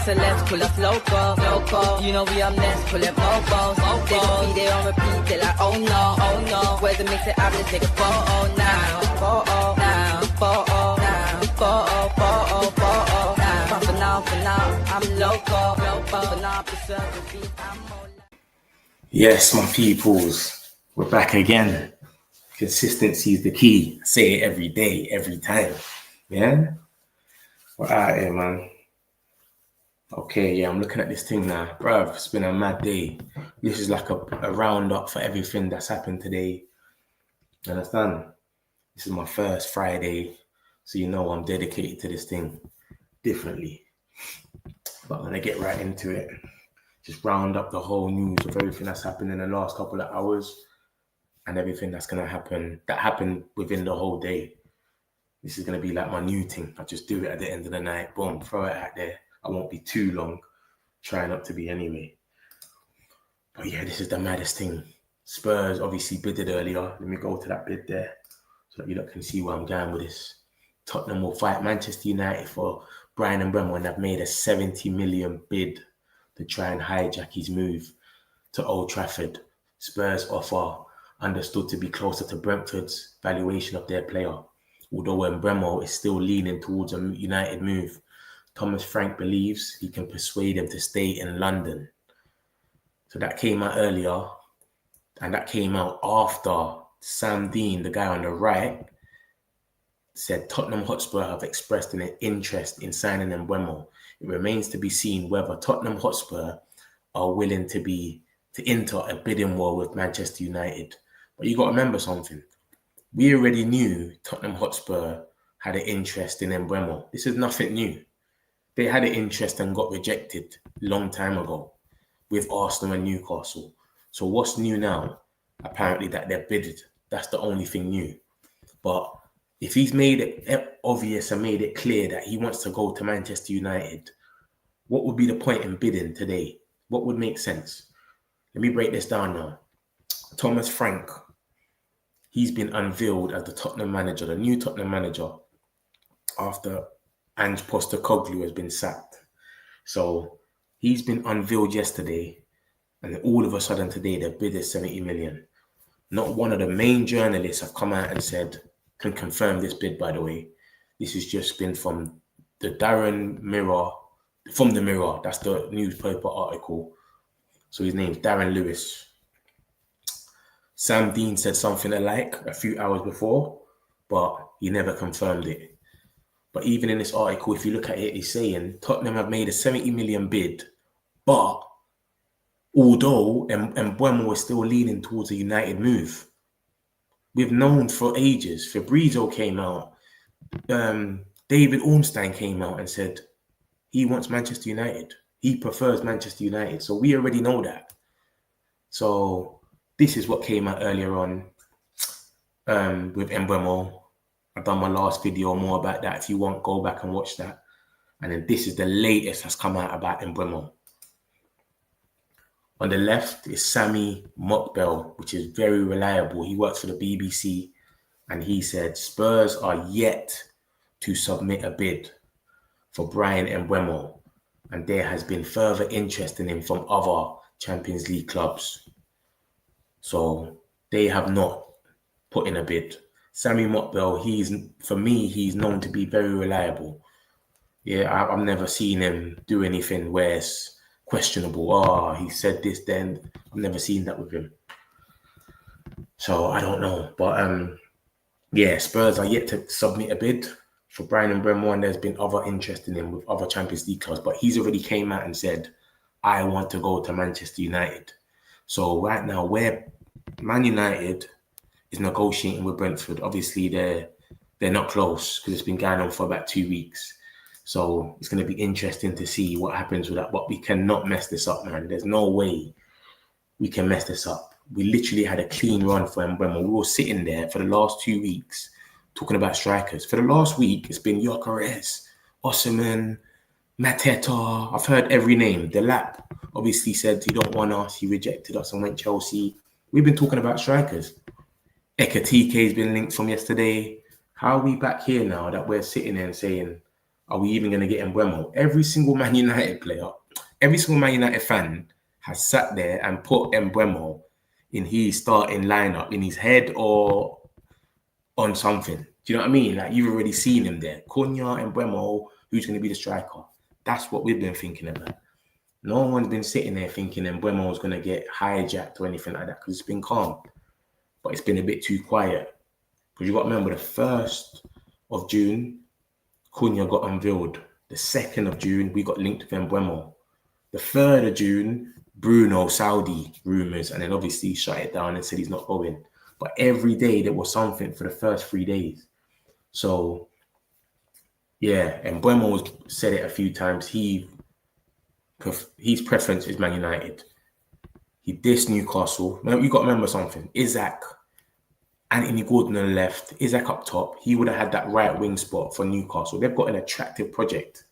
excellence, pull up loco. You know we up next, pull up mofos. They gon' be there on repeat, they like, oh no. Where's the mix it up, let's take a photo now. I'm loco. Yes, my peoples, we're back again. Consistency is the key. I say it every day, every time. Yeah? We're out here, man. Okay, yeah, I'm looking at this thing now. Bruv, it's been a mad day. This is like a roundup for everything that's happened today. You understand? This is my first Friday, so you know I'm dedicated to this thing differently. But I'm going to get right into it. Just round up the whole news of everything that's happened in the last couple of hours and everything that's going to happen, that happened within the whole day. This is going to be like my new thing. I just do it at the end of the night. Boom, throw it out there. I won't be too long. Try not to be anyway. But yeah, this is the maddest thing. Spurs obviously bidded earlier. Let me go to that bid there so that you lot can see where I'm going with this. Tottenham will fight Manchester United for Mbeumo and have made a 70 million bid to try and hijack his move to Old Trafford. Spurs offer understood to be closer to Brentford's valuation of their player. Although Mbeumo is still leaning towards a United move, Thomas Frank believes he can persuade him to stay in London. So that came out earlier, and that came out after Sam Dean, the guy on the right, said Tottenham Hotspur have expressed an interest in signing Mbeumo. It remains to be seen whether Tottenham Hotspur are willing to enter a bidding war with Manchester United. But you got to remember something. We already knew Tottenham Hotspur had an interest in Mbeumo. This is nothing new. They had an interest and got rejected a long time ago with Arsenal and Newcastle. So what's new now? Apparently that they're bidded. That's the only thing new. But if he's made it obvious and made it clear that he wants to go to Manchester United, what would be the point in bidding today? What would make sense? Let me break this down now. Thomas Frank, he's been unveiled as the Tottenham manager, the new Tottenham manager, after Ange Postecoglou has been sacked. So he's been unveiled yesterday, and all of a sudden today, the bid is 70 million. Not one of the main journalists have come out and said, can confirm this bid, by the way. This has just been from the Mirror. That's the newspaper article. So his name's Darren Lewis. Sam Dean said something alike a few hours before, but he never confirmed it. But even in this article, if you look at it, he's saying Tottenham have made a 70 million bid, but although Mbuemo is still leaning towards a United move, we've known for ages. Fabrizio came out. David Ornstein came out and said he wants Manchester United. He prefers Manchester United. So we already know that. So this is what came out earlier on with Mbeumo. I've done my last video more about that. If you want, go back and watch that. And then this is the latest that's come out about Mbeumo. On the left is Sammy Mockbell, which is very reliable. He works for the BBC, and he said Spurs are yet to submit a bid for Bryan Mbeumo, and there has been further interest in him from other Champions League clubs. So they have not put in a bid. Sammy Mockbell, he's known to be very reliable. Yeah, I've never seen him do anything where it's questionable. He said this then. I've never seen that with him. So I don't know. But yeah, Spurs are yet to submit a bid for Bryan Mbeumo, and there's been other interest in him with other Champions League clubs. But he's already came out and said, I want to go to Manchester United. So right now, where Man United is negotiating with Brentford, obviously they're not close because it's been going on for about 2 weeks. So it's going to be interesting to see what happens with that. But we cannot mess this up, man. There's no way we can mess this up. We literally had a clean run for Mbeumo. We were sitting there for the last 2 weeks talking about strikers. For the last week, it's been Gyokeres, Osimhen, Mateta. I've heard every name. The Lap obviously said he don't want us. He rejected us and went Chelsea. We've been talking about strikers. Ekitike has been linked from yesterday. How are we back here now that we're sitting there and saying, Are we even going to get Mbuemo? Every single Man United player, every single Man United fan has sat there and put Mbuemo in his starting lineup in his head or on something. Do you know what I mean? Like, you've already seen him there. Cunha and Mbuemo, who's going to be the striker? That's what we've been thinking about. No one's been sitting there thinking Mbuemo was going to get hijacked or anything like that, because it's been calm. But it's been a bit too quiet. Because you got to remember, the 1st of June, Cunha got unveiled. The 2nd of June, we got linked with Mbuemo. The 3rd of June, Bruno, Saudi rumours, and then obviously he shut it down and said he's not going. But every day there was something for the first 3 days. So, yeah, and Mbuemo said it a few times. His preference is Man United. He dissed Newcastle. Now, you got to remember something. Hijack, Antony Gordon on the left, Hijack up top. He would have had that right wing spot for Newcastle. They've got an attractive project.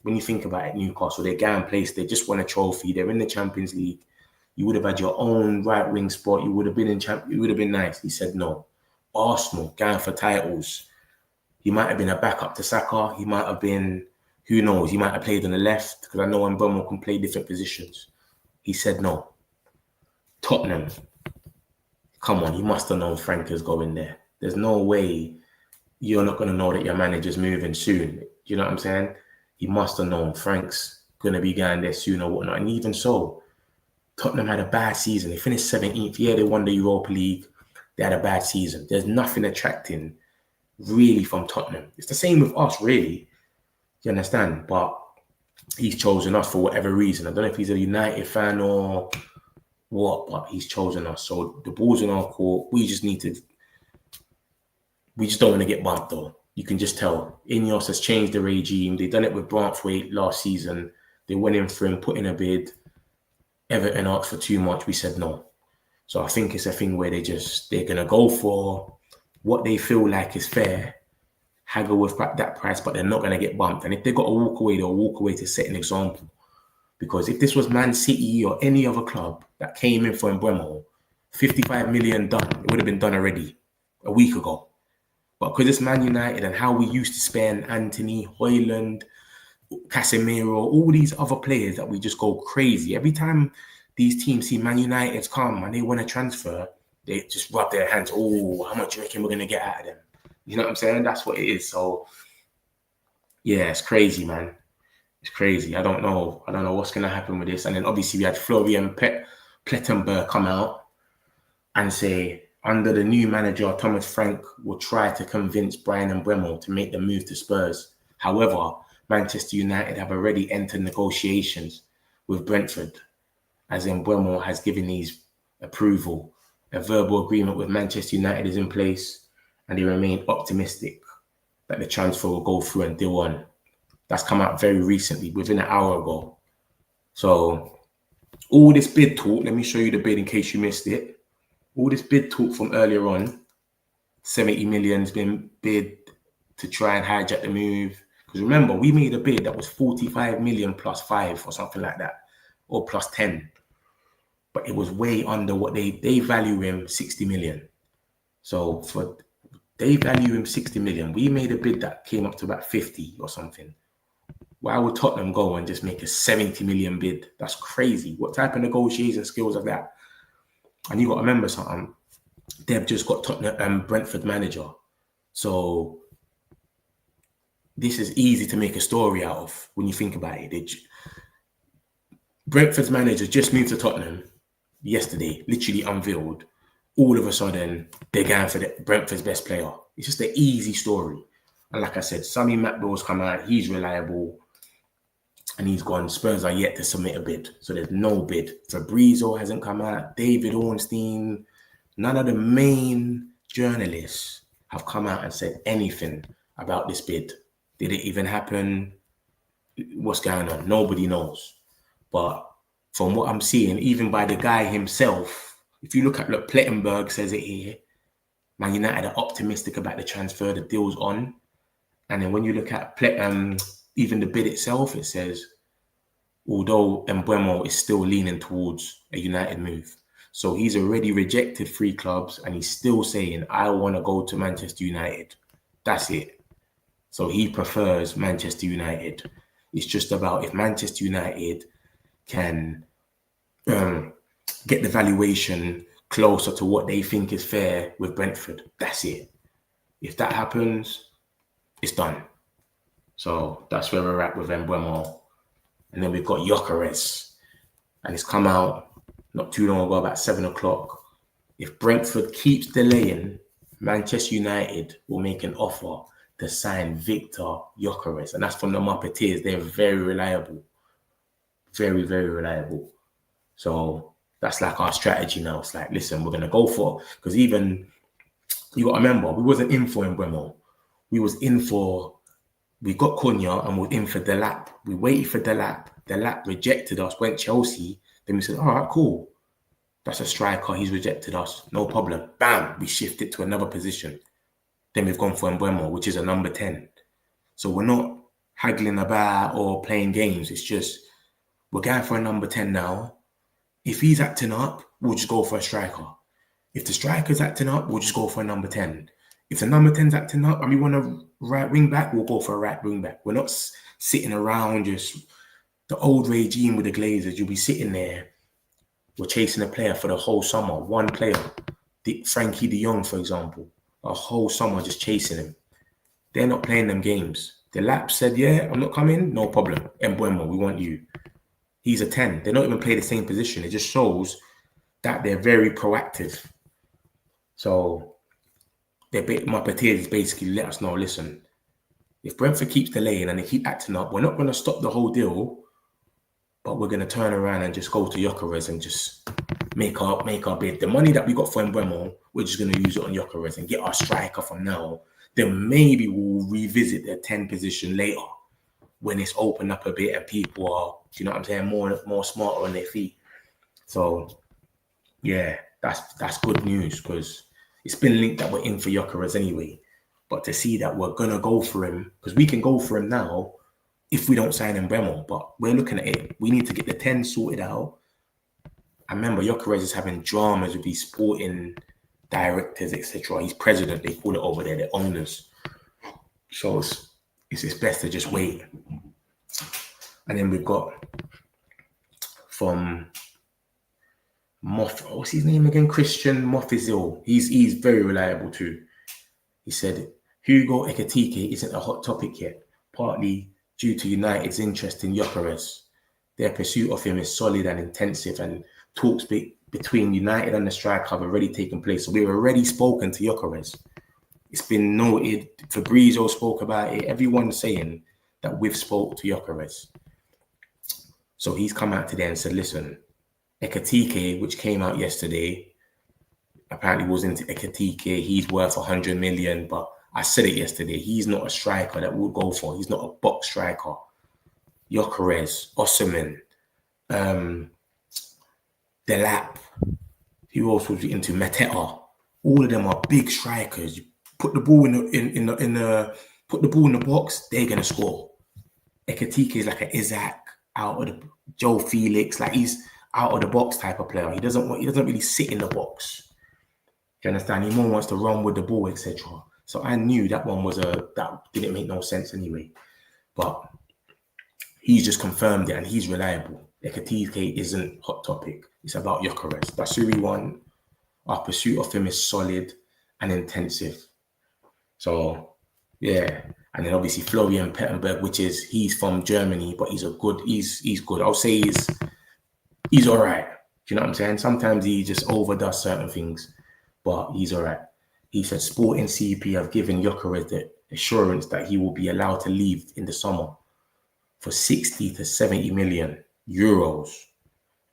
When you think about it, Newcastle, they're going place. They just won a trophy. They're in the Champions League. You would have had your own right wing spot. You would have been in It would have been nice. He said no. Arsenal, going for titles. He might have been a backup to Saka. He might have been, who knows? He might have played on the left, because I know Mbeumo can play different positions. He said no. Tottenham. Come on, you must have known Frank is going there. There's no way you're not going to know that your manager's moving soon. You know what I'm saying? He must have known Frank's going to be going there soon or whatnot. And even so, Tottenham had a bad season. They finished 17th. Yeah, they won the Europa League. They had a bad season. There's nothing attracting really from Tottenham. It's the same with us, really. You understand? But he's chosen us for whatever reason. I don't know if he's a United fan or what, but he's chosen us. So the ball's in our court. We just don't want to get bumped, though. You can just tell. Ineos has changed the regime. They've done it with Branthwaite last season. They went in for him, put in a bid. Everton asked for too much. We said no. So I think it's a thing where they're going to go for what they feel like is fair, haggle with that price, but they're not going to get bumped. And if they got to walk away, they'll walk away to set an example. Because if this was Man City or any other club that came in for Mbeumo, 55 million done, it would have been done already a week ago. But because it's Man United and how we used to spend Antony, Højlund, Casemiro, all these other players that we just go crazy. Every time these teams see Man United's come and they want to transfer, they just rub their hands. Oh, how much do you reckon we're going to get out of them? You know what I'm saying? That's what it is. So, yeah, it's crazy, man. It's crazy. I don't know what's going to happen with this. And then obviously we had Florian Plettenberg come out and say, under the new manager, Thomas Frank will try to convince Brian Mbeumo to make the move to Spurs. However, Manchester United have already entered negotiations with Brentford, as Mbeumo has given his approval. A verbal agreement with Manchester United is in place, and they remain optimistic that the transfer will go through and deal on. That's come out very recently, within an hour ago. So all this bid talk, let me show you the bid in case you missed it. All this bid talk from earlier on, 70 million has been bid to try and hijack the move. Because remember, we made a bid that was 45 million plus 5 or something like that, or plus 10. But it was way under what they value him 60 million. So they value him 60 million. We made a bid that came up to about 50 or something. Why would Tottenham go and just make a 70 million bid? That's crazy. What type of negotiation skills are that? And you got to remember something. They've just got Tottenham Brentford manager. So this is easy to make a story out of when you think about it. Brentford's manager just moved to Tottenham yesterday, literally unveiled. All of a sudden, they're going for Brentford's best player. It's just an easy story. And like I said, Sammy Mackbill's come out. He's reliable. And he's gone. Spurs are yet to submit a bid. So there's no bid. Fabrizio hasn't come out. David Ornstein. None of the main journalists have come out and said anything about this bid. Did it even happen? What's going on? Nobody knows. But from what I'm seeing, even by the guy himself, if you look at Plettenberg says it here, Man United are optimistic about the transfer, the deal's on. And then when you look at even the bid itself, it says, although Mbuemo is still leaning towards a United move. So he's already rejected 3 clubs and he's still saying, I want to go to Manchester United. That's it. So he prefers Manchester United. It's just about if Manchester United can get the valuation closer to what they think is fair with Brentford. That's it. If that happens, it's done. So that's where we're at with Mbuemo. And then we've got Gyökeres. And it's come out not too long ago, about 7 o'clock. If Brentford keeps delaying, Manchester United will make an offer to sign Victor Gyökeres. And that's from the Muppeteers. They're very reliable. Very, very reliable. So that's like our strategy now. It's like, listen, we're going to go for it. Because even, you got to remember, we wasn't in for Mbuemo. We got Cunha and we're in for Delap. We waited for Delap. Delap rejected us, went Chelsea. Then we said, all right, cool. That's a striker. He's rejected us. No problem. Bam. We shifted to another position. Then we've gone for Mbuemo, which is a number 10. So we're not haggling about or playing games. It's just, we're going for a number 10 now. If he's acting up, we'll just go for a striker. If the striker's acting up, we'll just go for a number 10. If the number 10's acting up and we want a right wing back, we'll go for a right wing back. We're not sitting around just the old regime with the Glazers. You'll be sitting there. We're chasing a player for the whole summer. One player, Frankie de Jong, for example, a whole summer just chasing him. They're not playing them games. The Lap said, yeah, I'm not coming. No problem. Mbuemo, we want you. He's a 10. They don't even play the same position. It just shows that they're very proactive. So my Potiers basically let us know, listen, if Brentford keeps delaying and they keep acting up, we're not going to stop the whole deal, but we're going to turn around and just go to Gyökeres and just make our bid. The money that we got for Mbeumo, we're just going to use it on Gyökeres and get our striker from now. Then maybe we'll revisit the 10 position later when it's opened up a bit and people are, you know what I'm saying, more smarter on their feet. So, yeah, that's good news because it's been linked that we're in for Gyökeres anyway. But to see that we're going to go for him, because we can go for him now if we don't sign Mbeumo, but we're looking at it. We need to get the 10 sorted out. I remember Gyökeres is having dramas with these sporting directors, etc. He's president, they call it over there, the owners. So it's best to just wait. And then we've got from what's his name again? Christian Mofizil. He's very reliable too. He said, Hugo Ekitike isn't a hot topic yet, partly due to United's interest in Gyökeres. Their pursuit of him is solid and intensive, and talks between United and the striker have already taken place. So we've already spoken to Gyökeres. It's been noted. Fabrizio spoke about it. Everyone's saying that we've spoke to Gyökeres. So he's come out today and said, listen, Ekitike, which came out yesterday, apparently was into Ekitike. He's worth 100 million, but I said it yesterday. He's not a striker that we'll go for. He's not a box striker. Gyokeres, Osimhen, Delap, who else was into Mateta. All of them are big strikers. You put the ball in the box, they're gonna score. Ekitike is like an Hijack out of the Joe Felix, like he's out of the box type of player. He doesn't really sit in the box. Do you understand? He more wants to run with the ball, etc. So I knew that one that didn't make no sense anyway. But he's just confirmed it and he's reliable. Ekitike isn't hot topic. It's about Gyökeres. That's who we want. Our pursuit of him is solid and intensive. So, yeah. And then obviously Florian Pettenberg, he's from Germany, but he's good. I'll say he's all right. Do you know what I'm saying? Sometimes he just overdoes certain things, but he's all right. He said Sporting CP have given Gyökeres the assurance that he will be allowed to leave in the summer for 60 to 70 million euros,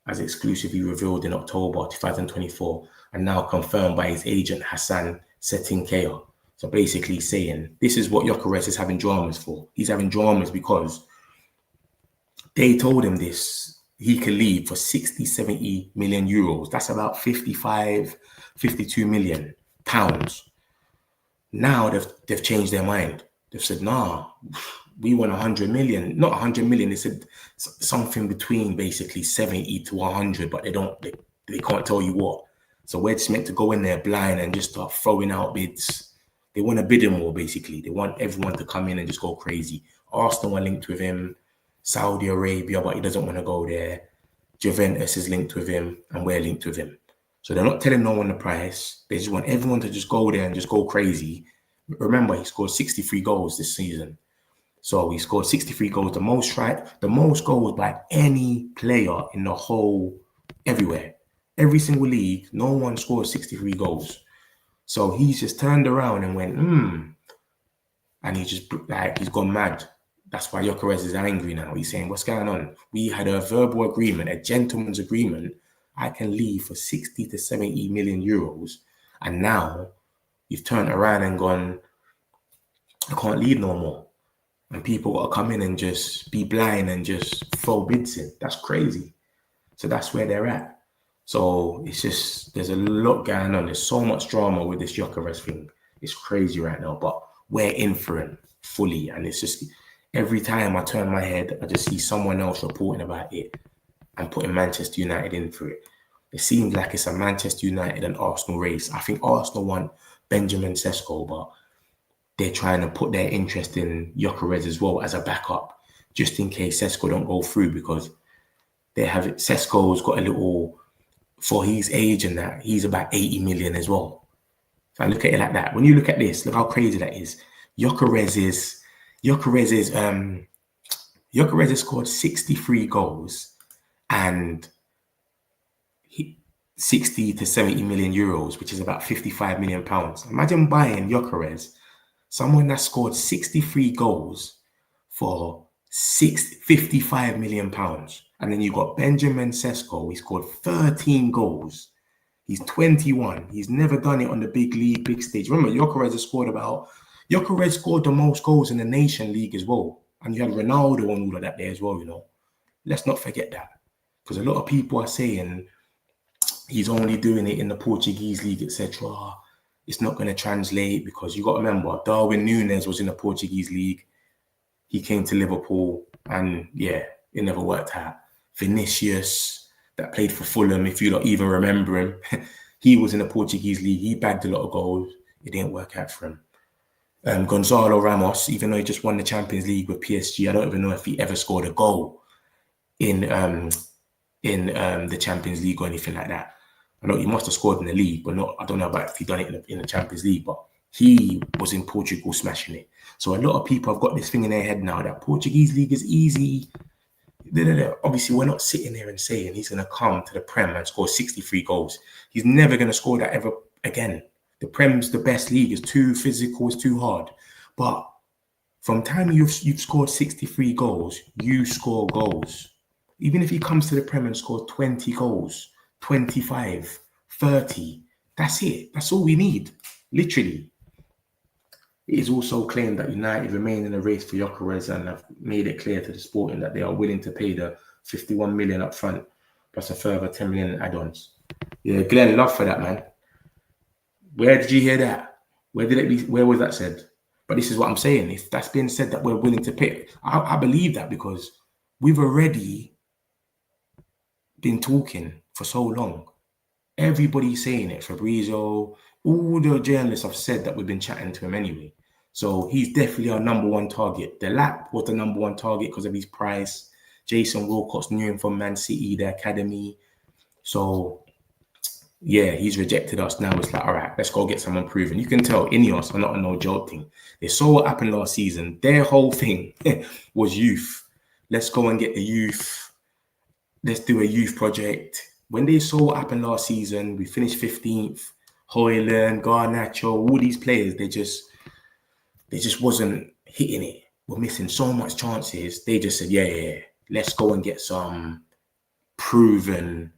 as exclusively revealed in October 2024, and now confirmed by his agent Hassan Setinkaya. So basically saying this is what Gyökeres is having dramas for. He's having dramas because they told him this. He could leave for 60, 70 million euros. That's about 55, 52 million pounds. Now they've changed their mind. They've said, nah, we want 100 million. Not 100 million. They said something between basically 70 to 100, but they can't tell you what. So we're just meant to go in there blind and just start throwing out bids. They want to bid him more, basically. They want everyone to come in and just go crazy. Arsenal are linked with him, Saudi Arabia, but he doesn't want to go there. Juventus is linked with him, and we're linked with him. So they're not telling no one the price. They just want everyone to just go there and just go crazy. Remember, he scored 63 goals this season. So he scored 63 goals, the most goals by any player in the whole, everywhere. Every single league, no one scored 63 goals. So he's just turned around and went, and he's gone mad. That's why Gyökeres is angry now. He's saying, what's going on? We had a verbal agreement, a gentleman's agreement. I can leave for 60 to 70 million euros. And now you've turned around and gone, I can't leave no more. And people got to come in and just be blind and just throw bids in. That's crazy. So that's where they're at. So it's just, there's a lot going on. There's so much drama with this Gyökeres thing. It's crazy right now, but we're in for it fully. And it's just, every time I turn my head, I just see someone else reporting about it and putting Manchester United in for it. It seems like it's a Manchester United and Arsenal race. I think Arsenal want Benjamin Sesko, but they're trying to put their interest in Gyökeres as well as a backup, just in case Sesko don't go through, because they have it. Sesko's got a little, for his age and that, he's about 80 million as well. So I look at it like that. When you look at this, look how crazy that is. Gyökeres has scored 63 goals and 60 to 70 million euros, which is about 55 million pounds. Imagine buying Gyökeres, someone that scored 63 goals for 55 million pounds. And then you got Benjamin Sesko. He scored 13 goals. He's 21. He's never done it on the big league, big stage. Remember, Gyökeres scored the most goals in the Nation League as well. And you had Ronaldo and all of that there as well, you know. Let's not forget that. Because a lot of people are saying he's only doing it in the Portuguese league, etc. It's not going to translate, because you got to remember, Darwin Núñez was in the Portuguese league. He came to Liverpool and yeah, it never worked out. Vinicius, that played for Fulham, if you don't even remember him, he was in the Portuguese league. He bagged a lot of goals. It didn't work out for him. Gonzalo Ramos, even though he just won the Champions League with PSG, I don't even know if he ever scored a goal in the Champions League or anything like that. I know he must have scored in the league, but I don't know about if he done it in the Champions League, but he was in Portugal smashing it. So a lot of people have got this thing in their head now that Portuguese league is easy. Obviously, we're not sitting there and saying he's going to come to the Prem and score 63 goals. He's never going to score that ever again. The Prem's the best league. It's too physical. It's too hard. But from time you've scored 63 goals, you score goals. Even if he comes to the Prem and scores 20 goals, 25, 30, that's it. That's all we need, literally. It is also claimed that United remain in the race for Gyökeres and have made it clear to the Sporting that they are willing to pay the 51 million up front, plus a further 10 million in add-ons. Yeah, Glenn, love for that, man. Where did you hear that? Where was that said? But this is what I'm saying. If that's been said that we're willing to pay, I believe that, because we've already been talking for so long. Everybody's saying it. Fabrizio, all the journalists have said that we've been chatting to him anyway. So he's definitely our number one target. Delap was the number one target because of his price. Jason Wilcox knew him from Man City, the academy. So yeah, he's rejected us now. It's like, all right, let's go get someone proven. You can tell Ineos are not a no joke thing. They saw what happened last season. Their whole thing was youth. Let's go and get the youth. Let's do a youth project. When they saw what happened last season, we finished 15th. Højlund, Garnacho, all these players, they just wasn't hitting it. We're missing so much chances. They just said, yeah, let's go and get some proven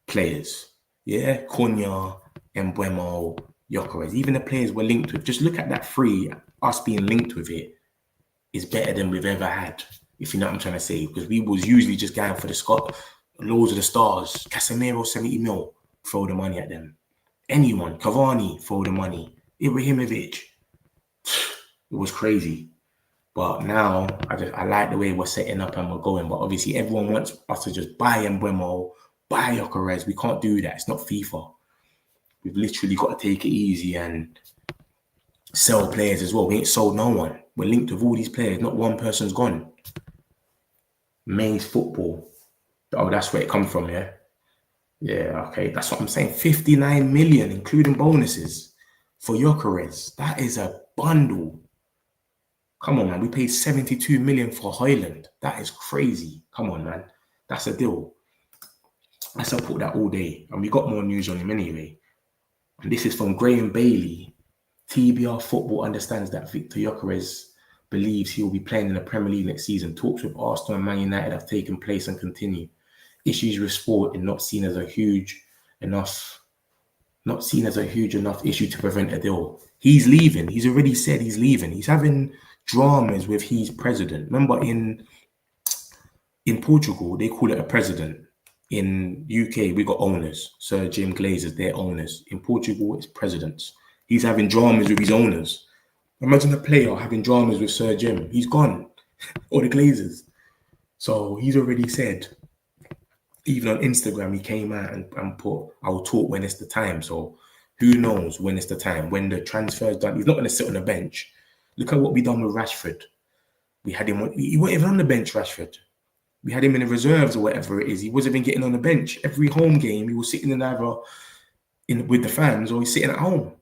players. Yeah, Cunha, Mbuemo, Gyökeres. Even the players we're linked with. Just look at that three. Us being linked with it is better than we've ever had, if you know what I'm trying to say. Because we was usually just going for the loads of the stars. Casemiro, 70 mil, throw the money at them. Anyone, Cavani, throw the money. Ibrahimovic. It was crazy. But now, I like the way we're setting up and we're going. But obviously, everyone wants us to just buy Mbuemo, buy Gyökeres. We can't do that. It's not FIFA. We've literally got to take it easy and sell players as well. We ain't sold no one. We're linked with all these players. Not one person's gone. Maze Football. Oh, that's where it come from, yeah? Yeah, okay. That's what I'm saying. 59 million, including bonuses for Gyökeres. That is a bundle. Come on, man. We paid 72 million for Highland. That is crazy. Come on, man. That's a deal. I support that all day. And we got more news on him anyway. And this is from Graham Bailey. TBR Football understands that Victor Gyökeres believes he will be playing in the Premier League next season. Talks with Arsenal and Man United have taken place and continue. Issues with sport and not seen as a huge enough issue to prevent a deal. He's leaving. He's already said he's leaving. He's having dramas with his president. Remember in Portugal, they call it a president. In UK, we got owners. Sir Jim Glazers, they're owners. In Portugal, it's presidents. He's having dramas with his owners. Imagine a player having dramas with Sir Jim. He's gone. Or the Glazers. So he's already said, even on Instagram, he came out and put, I will talk when it's the time. So who knows when it's the time, when the transfer is done. He's not going to sit on the bench. Look at what we done with Rashford. We had him, he wasn't even on the bench, Rashford. We had him in the reserves or whatever it is. He wasn't even getting on the bench. Every home game, he was sitting in either with the fans or he's sitting at home.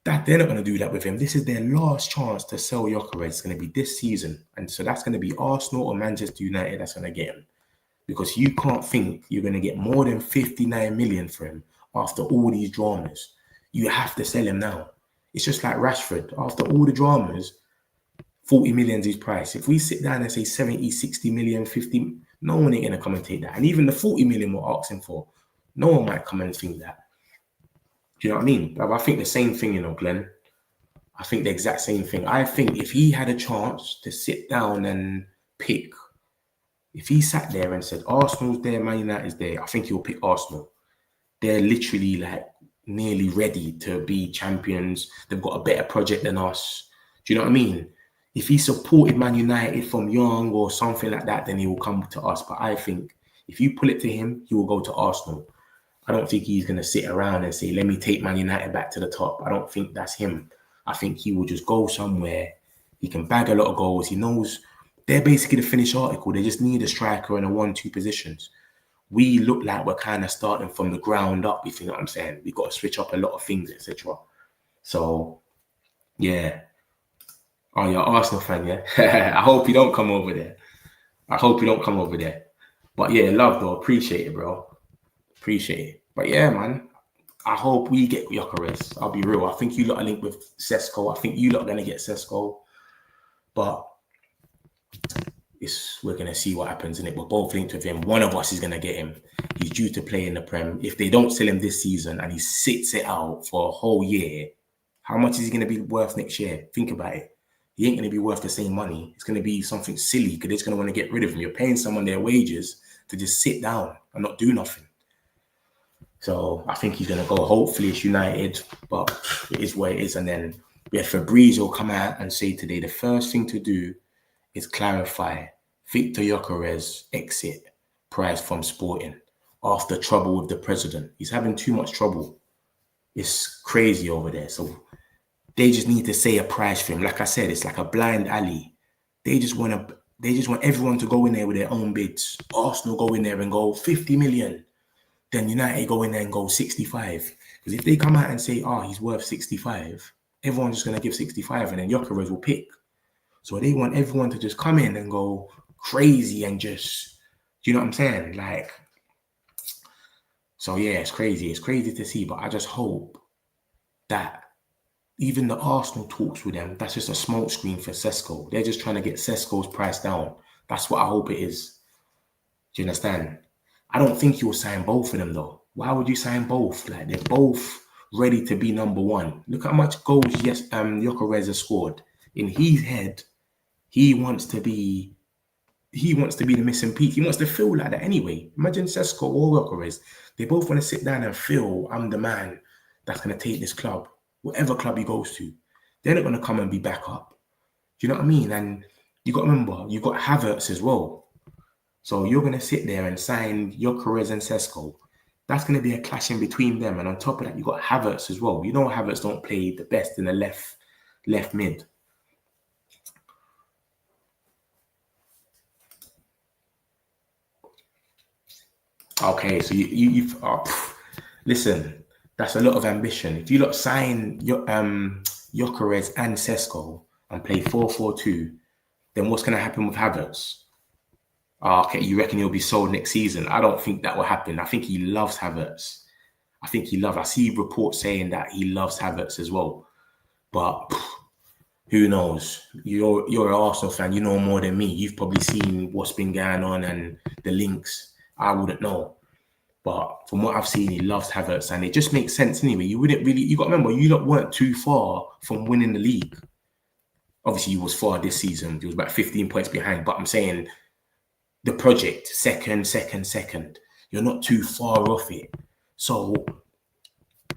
They're not going to do that with him. This is their last chance to sell Gyökeres. It's going to be this season. And so that's going to be Arsenal or Manchester United that's going to get him. Because you can't think you're going to get more than 59 million for him after all these dramas. You have to sell him now. It's just like Rashford. After all the dramas, 40 million is his price. If we sit down and say 70, 60 million, 50, no one ain't going to come and take that. And even the 40 million we're asking for, no one might come and think that. Do you know what I mean? I think the same thing, Glenn. I think the exact same thing. I think if he had a chance to sit down and pick, if he sat there and said, Arsenal's there, Man United's there, I think he'll pick Arsenal. They're literally like nearly ready to be champions. They've got a better project than us. Do you know what I mean? If he supported Man United from young or something like that, then he will come to us. But I think if you pull it to him, he will go to Arsenal. I don't think he's going to sit around and say, let me take Man United back to the top. I don't think that's him. I think he will just go somewhere. He can bag a lot of goals. He knows they're basically the finished article. They just need a striker in a 1-2 positions. We look like we're kind of starting from the ground up, if you know what I'm saying. We've got to switch up a lot of things, etc. So, yeah. Oh, you're an Arsenal fan, yeah? I hope you don't come over there. But yeah, love though. Appreciate it, bro. Appreciate it. But yeah, man. I hope we get Gyökeres. I'll be real. I think you lot are linked with Sesko. I think you lot are going to get Sesko. But we're going to see what happens in it. We're both linked with him. One of us is going to get him. He's due to play in the Prem. If they don't sell him this season and he sits it out for a whole year, how much is he going to be worth next year? Think about it. He ain't going to be worth the same money. It's going to be something silly because they're just going to want to get rid of him. You're paying someone their wages to just sit down and not do nothing. So I think he's going to go. Hopefully it's United, but it is what it is. And then we have Fabrizio come out and say today the first thing to do is clarify Victor Gyökeres exit price from Sporting after trouble with the president. He's having too much trouble. It's crazy over there. So they just need to say a price for him. Like I said, it's like a blind alley. They just want everyone to go in there with their own bids. Arsenal go in there and go 50 million. Then United go in there and go 65. Because if they come out and say, he's worth 65, everyone's just going to give 65 and then Gyökeres will pick. So they want everyone to just come in and go crazy and just, do you know what I'm saying? Like, so yeah, it's crazy. It's crazy to see, but I just hope that even the Arsenal talks with them, that's just a smoke screen for Sesko. They're just trying to get Sesko's price down. That's what I hope it is. Do you understand? I don't think you'll sign both of them though. Why would you sign both? Like they're both ready to be number one. Look how much goals Gyökeres has scored. In his head, he wants to be the missing piece. He wants to feel like that anyway. Imagine Sesko or Gyökeres. They both want to sit down and feel, I'm the man that's going to take this club, whatever club he goes to. They're not going to come and be back up. Do you know what I mean? And you got to remember, you've got Havertz as well. So you're going to sit there and sign Gyökeres and Sesko. That's going to be a clash in between them. And on top of that, you got Havertz as well. You know Havertz don't play the best in the left mid. Okay, so listen, that's a lot of ambition. If you lot sign Gyökeres and Sesko and play 4-4-2, then what's going to happen with Havertz? Okay, you reckon he'll be sold next season? I don't think that will happen. I think he loves Havertz. I see reports saying that he loves Havertz as well. But who knows? You're an Arsenal fan. You know more than me. You've probably seen what's been going on and the links. I wouldn't know. But from what I've seen, he loves Havertz. And it just makes sense anyway. You got to remember, you lot weren't too far from winning the league. Obviously, he was far this season. He was about 15 points behind. But I'm saying the project, second. You're not too far off it. So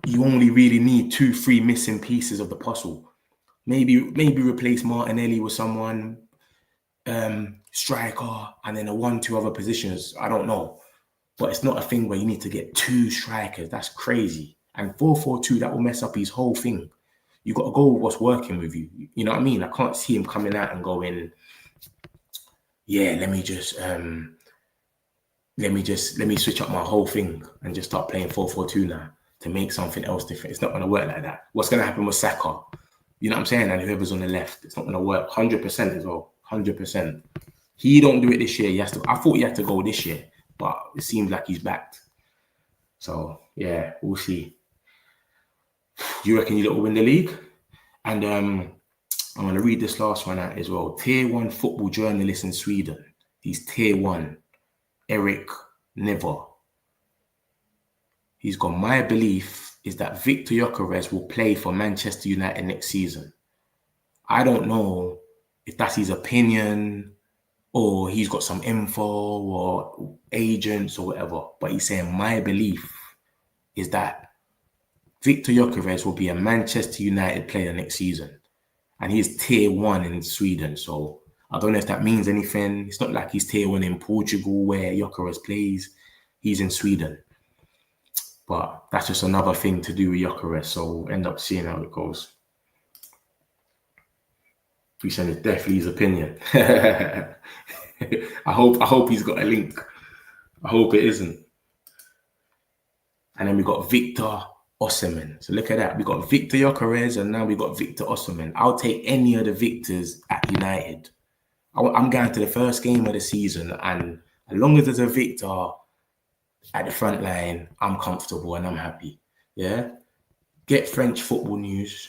you only really need 2-3 missing pieces of the puzzle. Maybe replace Martinelli with someone, striker, and then 1-2 other positions. I don't know. But it's not a thing where you need to get 2 strikers. That's crazy. And 4-4-2, that will mess up his whole thing. You got to go with what's working with you. You know what I mean? I can't see him coming out and going, yeah, let me switch up my whole thing and just start playing 4-4-2 now to make something else different. It's not going to work like that. What's going to happen with Saka? You know what I'm saying? And whoever's on the left, it's not going to work. 100% as well. 100%. He don't do it this year. I thought he had to go this year, but it seems like he's backed. So, yeah, we'll see. You reckon you will win the league? And I'm going to read this last one out as well. Tier 1 football journalist in Sweden. He's Tier 1. Eric Never. He's got, my belief is that Victor Gyökeres will play for Manchester United next season. I don't know if that's his opinion or he's got some info or agents or whatever, but he's saying my belief is that Victor Gyökeres will be a Manchester United player next season. And he's Tier 1 in Sweden, so I don't know if that means anything. It's not like he's Tier 1 in Portugal where Gyökeres plays. He's in Sweden. But that's just another thing to do with Gyökeres, so we'll end up seeing how it goes. We said it's definitely his opinion. I hope he's got a link. I hope it isn't. And then we got Victor Osimhen. So look at that. We got Victor Gyökeres and now we got Victor Osimhen. I'll take any of the Victors at United. I'm going to the first game of the season, and as long as there's a Victor at the front line, I'm comfortable and I'm happy. Yeah. Get French football news.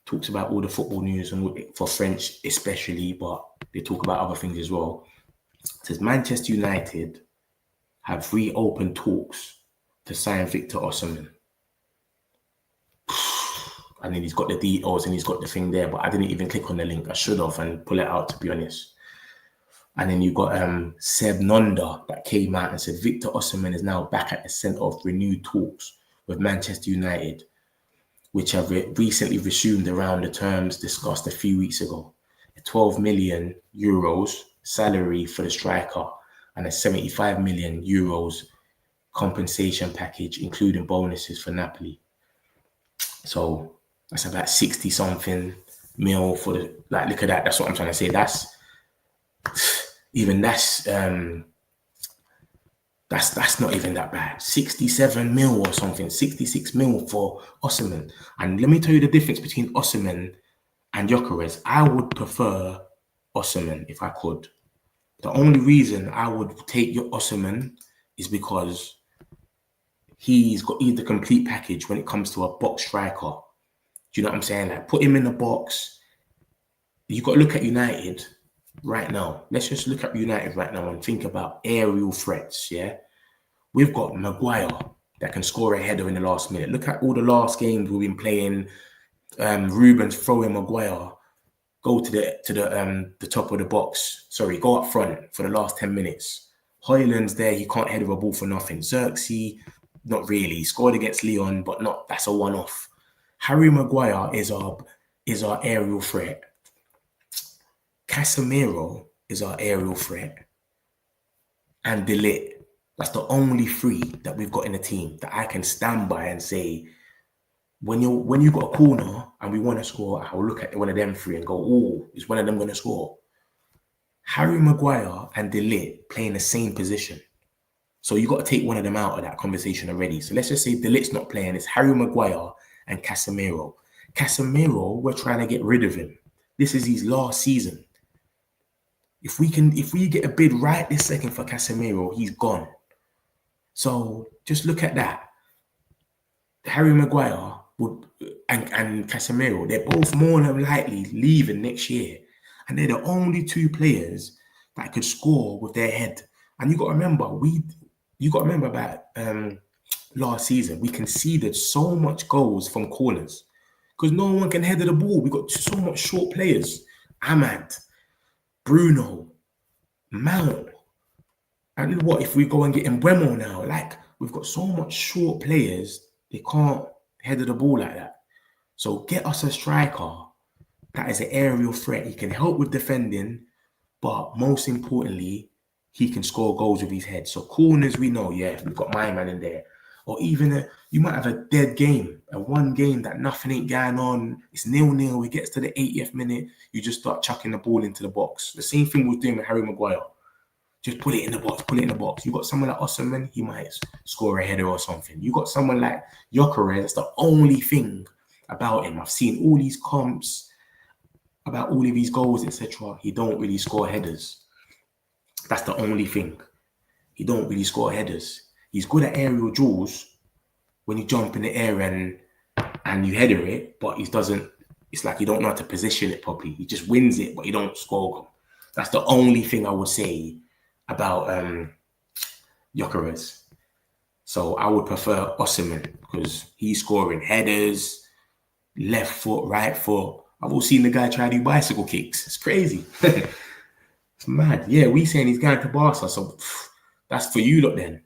Talks about all the football news and for French especially, but they talk about other things as well. It says Manchester United have reopened talks to sign Victor Osimhen. And then he's got the details and he's got the thing there, but I didn't even click on the link. I should have and pull it out, to be honest. And then you got Seb Nonda that came out and said Victor Osimhen is now back at the centre of renewed talks with Manchester United, which have recently resumed around the terms discussed a few weeks ago. A 12 million euros salary for the striker and a 75 million euros compensation package, including bonuses for Napoli. So that's about 60 something mil for the, like, look at that. That's what I'm trying to say. That's not even that bad. 67 mil or something, 66 mil for Osimhen. And let me tell you the difference between Osimhen and Gyökeres. I would prefer Osimhen if I could. The only reason I would take your Osimhen is because he's got the complete package when it comes to a box striker. Do you know what I'm saying? Like, put him in the box. You've got to look at United right now. Let's just look at United right now and think about aerial threats, yeah? We've got Maguire that can score a header in the last minute. Look at all the last games we've been playing. Ruben's throwing Maguire. Go to the top of the box. Sorry, go up front for the last 10 minutes. Højlund's there. He can't header a ball for nothing. Xerxes, not really. He scored against Lyon, but not. That's a one-off. Harry Maguire is our aerial threat. Casemiro is our aerial threat. And De Ligt That's the only three that we've got in the team that I can stand by and say, when you got a corner and we want to score, I'll look at one of them three and go, oh, is one of them going to score? Harry Maguire and De Ligt play in the same position. So you got to take one of them out of that conversation already. So let's just say De Ligt's not playing. It's Harry Maguire and Casemiro. Casemiro, we're trying to get rid of him. This is his last season. If we get a bid right this second for Casemiro, he's gone. So just look at that. Harry Maguire and Casemiro, they're both more than likely leaving next year. And they're the only two players that could score with their head. And you got to remember, about last season, we conceded so much goals from corners because no one can header the ball. We got so much short players. Ahmad, Bruno, Mount. And what if we go and get Mbuemo now? Like, we've got so much short players, they can't header the ball like that. So get us a striker that is an aerial threat. He can help with defending, but most importantly, he can score goals with his head. So corners, we know, yeah, we've got my man in there. Or even you might have a dead game, a one game that nothing ain't going on. It's 0-0. It gets to the 80th minute. You just start chucking the ball into the box. The same thing we're doing with Harry Maguire. Just put it in the box, You got someone like Osimhen, he might score a header or something. You got someone like Gyökeres, that's the only thing about him. I've seen all these comps about all of these goals, etc. He don't really score headers. That's the only thing. He don't really score headers. He's good at aerial duels when you jump in the air and you header it, but he doesn't. It's like you don't know how to position it properly. He just wins it, but he don't score them. That's the only thing I would say about Gyökeres. So I would prefer Osimhen because he's scoring headers, left foot, right foot. I've all seen the guy try to do bicycle kicks. It's crazy. It's mad. Yeah, we saying he's going to Barca, so that's for you lot then.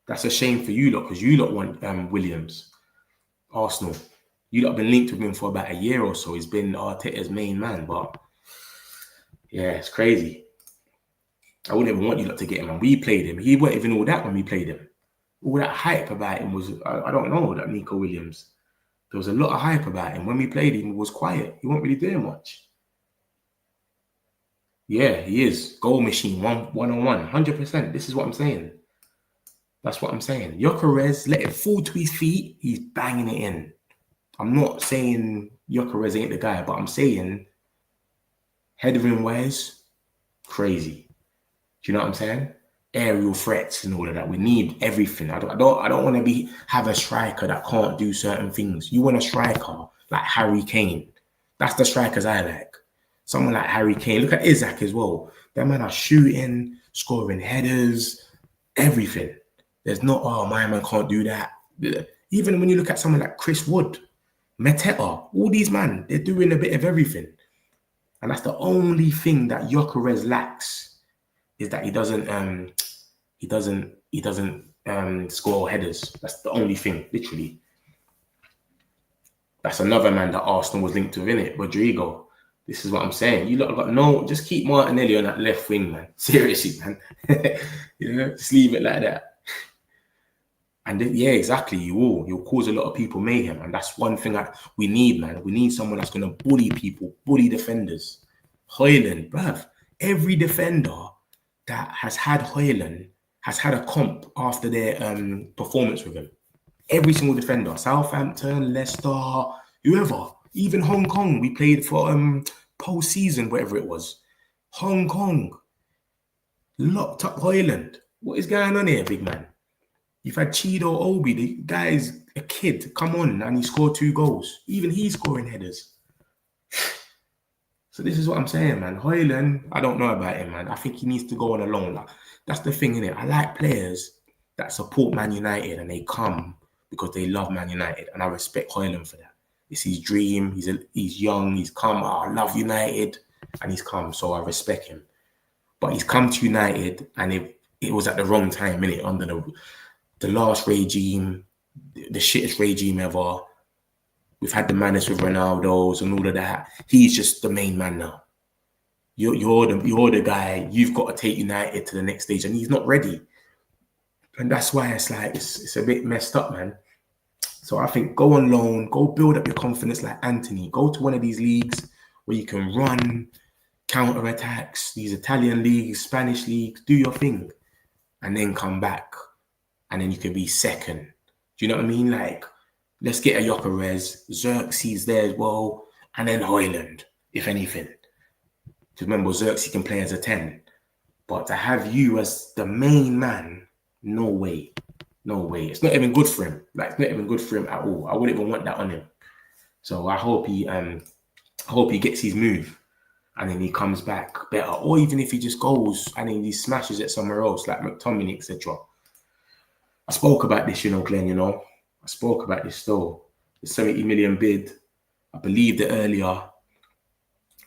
That's a shame for you lot because you lot want Williams, Arsenal. You lot have been linked with him for about a year or so. He's been Arteta's main man, but yeah, it's crazy. I wouldn't even want you lot to get him. And we played him. He wasn't even all that when we played him. All that hype about him was, I don't know, that Nico Williams. There was a lot of hype about him. When we played him, he was quiet. He wasn't really doing much. Yeah, he is. Goal machine, one-on-one, 100%. This is what I'm saying. That's what I'm saying. Gyökeres, let it fall to his feet. He's banging it in. I'm not saying Gyökeres ain't the guy, but I'm saying headering wise, crazy. Do you know what I'm saying? Aerial threats and all of that. We need everything. I don't want to have a striker that can't do certain things. You want a striker like Harry Kane. That's the strikers I like. Someone like Harry Kane. Look at Hijack as well. That man are shooting, scoring headers, everything. There's not, oh, my man can't do that. Even when you look at someone like Chris Wood, Mateta, all these man, they're doing a bit of everything. And that's the only thing that Gyökeres lacks. Is that he doesn't score headers. That's the only thing, literally. That's another man that Arsenal was linked to, innit? Rodrigo. This is what I'm saying. You lot have got no, just keep Martinelli on that left wing, man. Seriously, man. You know, just leave it like that. And then, yeah, exactly. You'll cause a lot of people mayhem. And that's one thing that we need, man. We need someone that's going to bully people, bully defenders. Højlund, bruv. Every defender that has had Højlund has had a comp after their performance with him. Every single defender, Southampton, Leicester, whoever, even Hong Kong, we played for post-season, whatever it was. Hong Kong, locked up Højlund. What is going on here, big man? You've had Chido Obi, the guy's a kid, come on, and he scored 2 goals. Even he's scoring headers. So this is what I'm saying, man. Højlund, I don't know about him, man. I think he needs to go on a loan. Like, that's the thing, innit? I like players that support Man United and they come because they love Man United. And I respect Højlund for that. It's his dream. He's young. He's come. Oh, I love United. And he's come. So I respect him. But he's come to United and it was at the wrong time, innit? Under the last regime, the shittest regime ever. We've had the madness with Ronaldo's and all of that. He's just the main man now. You're the guy. You've got to take United to the next stage, and he's not ready. And that's why it's like it's a bit messed up, man. So I think go on loan, go build up your confidence like Antony. Go to one of these leagues where you can run counter attacks, these Italian leagues, Spanish leagues, do your thing, and then come back, and then you can be second. Do you know what I mean? Like, let's get a Gyokeres, Xerxes there as well, and then Højlund, if anything. Because remember, Xerxes can play as a 10. But to have you as the main man, no way. No way. It's not even good for him. Like, it's not even good for him at all. I wouldn't even want that on him. So I hope he gets his move and then he comes back better. Or even if he just goes and then he smashes it somewhere else, like McTominay, etc. I spoke about this, Glenn, I spoke about this though. The 70 million bid. I believed it earlier.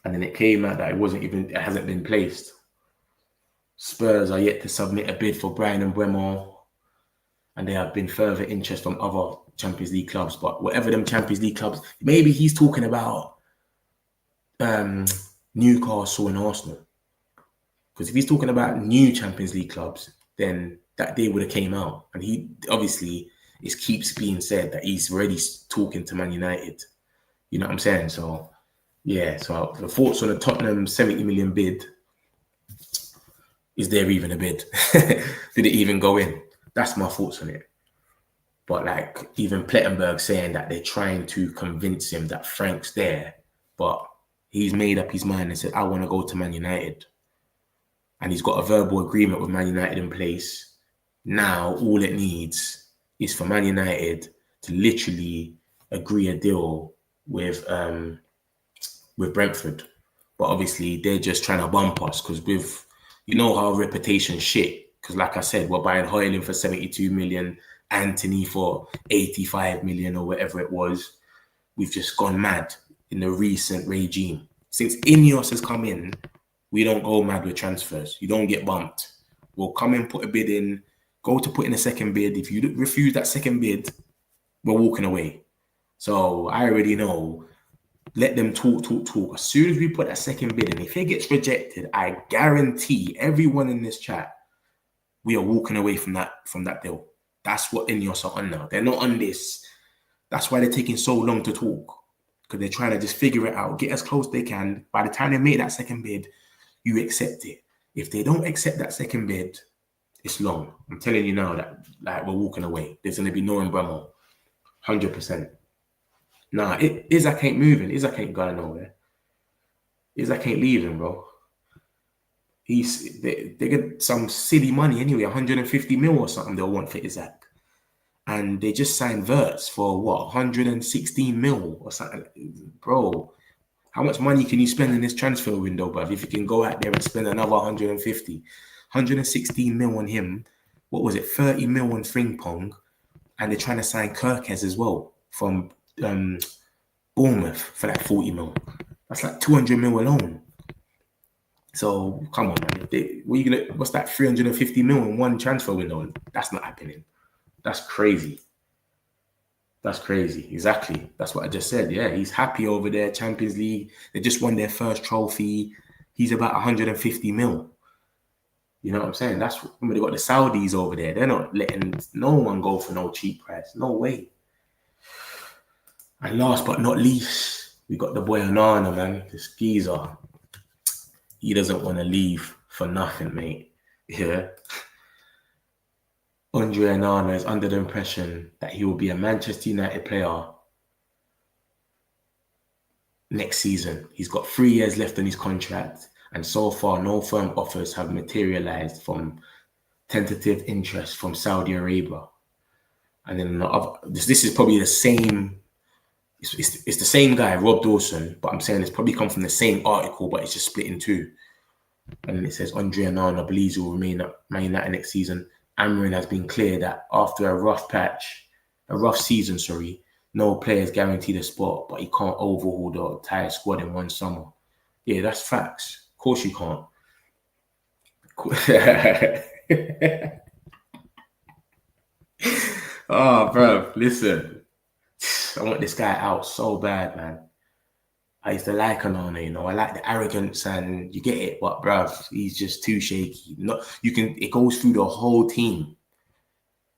And then it came out that it hasn't been placed. Spurs are yet to submit a bid for Brian Mbeumo. And there have been further interest from other Champions League clubs. But whatever them Champions League clubs, maybe he's talking about Newcastle and Arsenal. Because if he's talking about new Champions League clubs, then that day would have came out. And he obviously, it keeps being said that he's already talking to Man United. You know what I'm saying? So, yeah. So the thoughts on the Tottenham 70 million bid, is there even a bid? Did it even go in? That's my thoughts on it. But like even Plettenberg saying that they're trying to convince him that Frank's there, but he's made up his mind and said, I want to go to Man United. And he's got a verbal agreement with Man United in place. Now all it needs is for Man United to literally agree a deal with Brentford. But obviously they're just trying to bump us because how reputation shit. Because like I said, we're buying Højlund for 72 million, Antony for 85 million or whatever it was. We've just gone mad in the recent regime. Since Ineos has come in, we don't go mad with transfers. You don't get bumped. We'll come in, put a bid in, go to put in a second bid. If you refuse that second bid, we're walking away. So I already know. Let them talk. As soon as we put that second bid in, if it gets rejected, I guarantee everyone in this chat, we are walking away from that deal. That's what Ineos are on now. They're not on this. That's why they're taking so long to talk. Because they're trying to just figure it out, get as close as they can. By the time they make that second bid, you accept it. If they don't accept that second bid, it's long. I'm telling you now that like we're walking away. There's going to be no Mbeumo. 100%. Nah, Hijack ain't moving. Hijack ain't going nowhere. Hijack ain't leaving, bro. They get some silly money anyway, 150 mil or something they'll want for Hijack. And they just signed Verts for what, 116 mil or something. Bro, how much money can you spend in this transfer window, bruv? If you can go out there and spend another 150, 116 mil on him, what was it, 30 mil on Frimpong, and they're trying to sign Gyökeres as well from Bournemouth for like 40 mil. That's like 200 mil alone. So come on, man. What's that 350 mil in one transfer window? That's not happening. That's crazy. That's crazy. Exactly. That's what I just said. Yeah, he's happy over there. Champions League. They just won their first trophy. He's about 150 mil. You know what I'm saying? That's when they got the Saudis over there. They're not letting no one go for no cheap price. No way. And last but not least, we got the boy Onana, man. This geezer. He doesn't want to leave for nothing, mate. Yeah. Andre Onana is under the impression that he will be a Manchester United player next season. He's got 3 years left on his contract, and so far no firm offers have materialized from tentative interest from Saudi Arabia. And then this is probably the same. It's the same guy, Rob Dawson, but I'm saying it's probably come from the same article, but it's just split in two. And then it says Andre Onana believes he will remain at Man United next season. Amarin has been clear that after a rough season, no player is guaranteed a spot, but he can't overhaul the entire squad in one summer. Yeah, that's facts. Of course you can't. Oh, bro, listen. I want this guy out so bad, man. I used to like Onana, you know. I like the arrogance and you get it, but bruv, he's just too shaky. It goes through the whole team.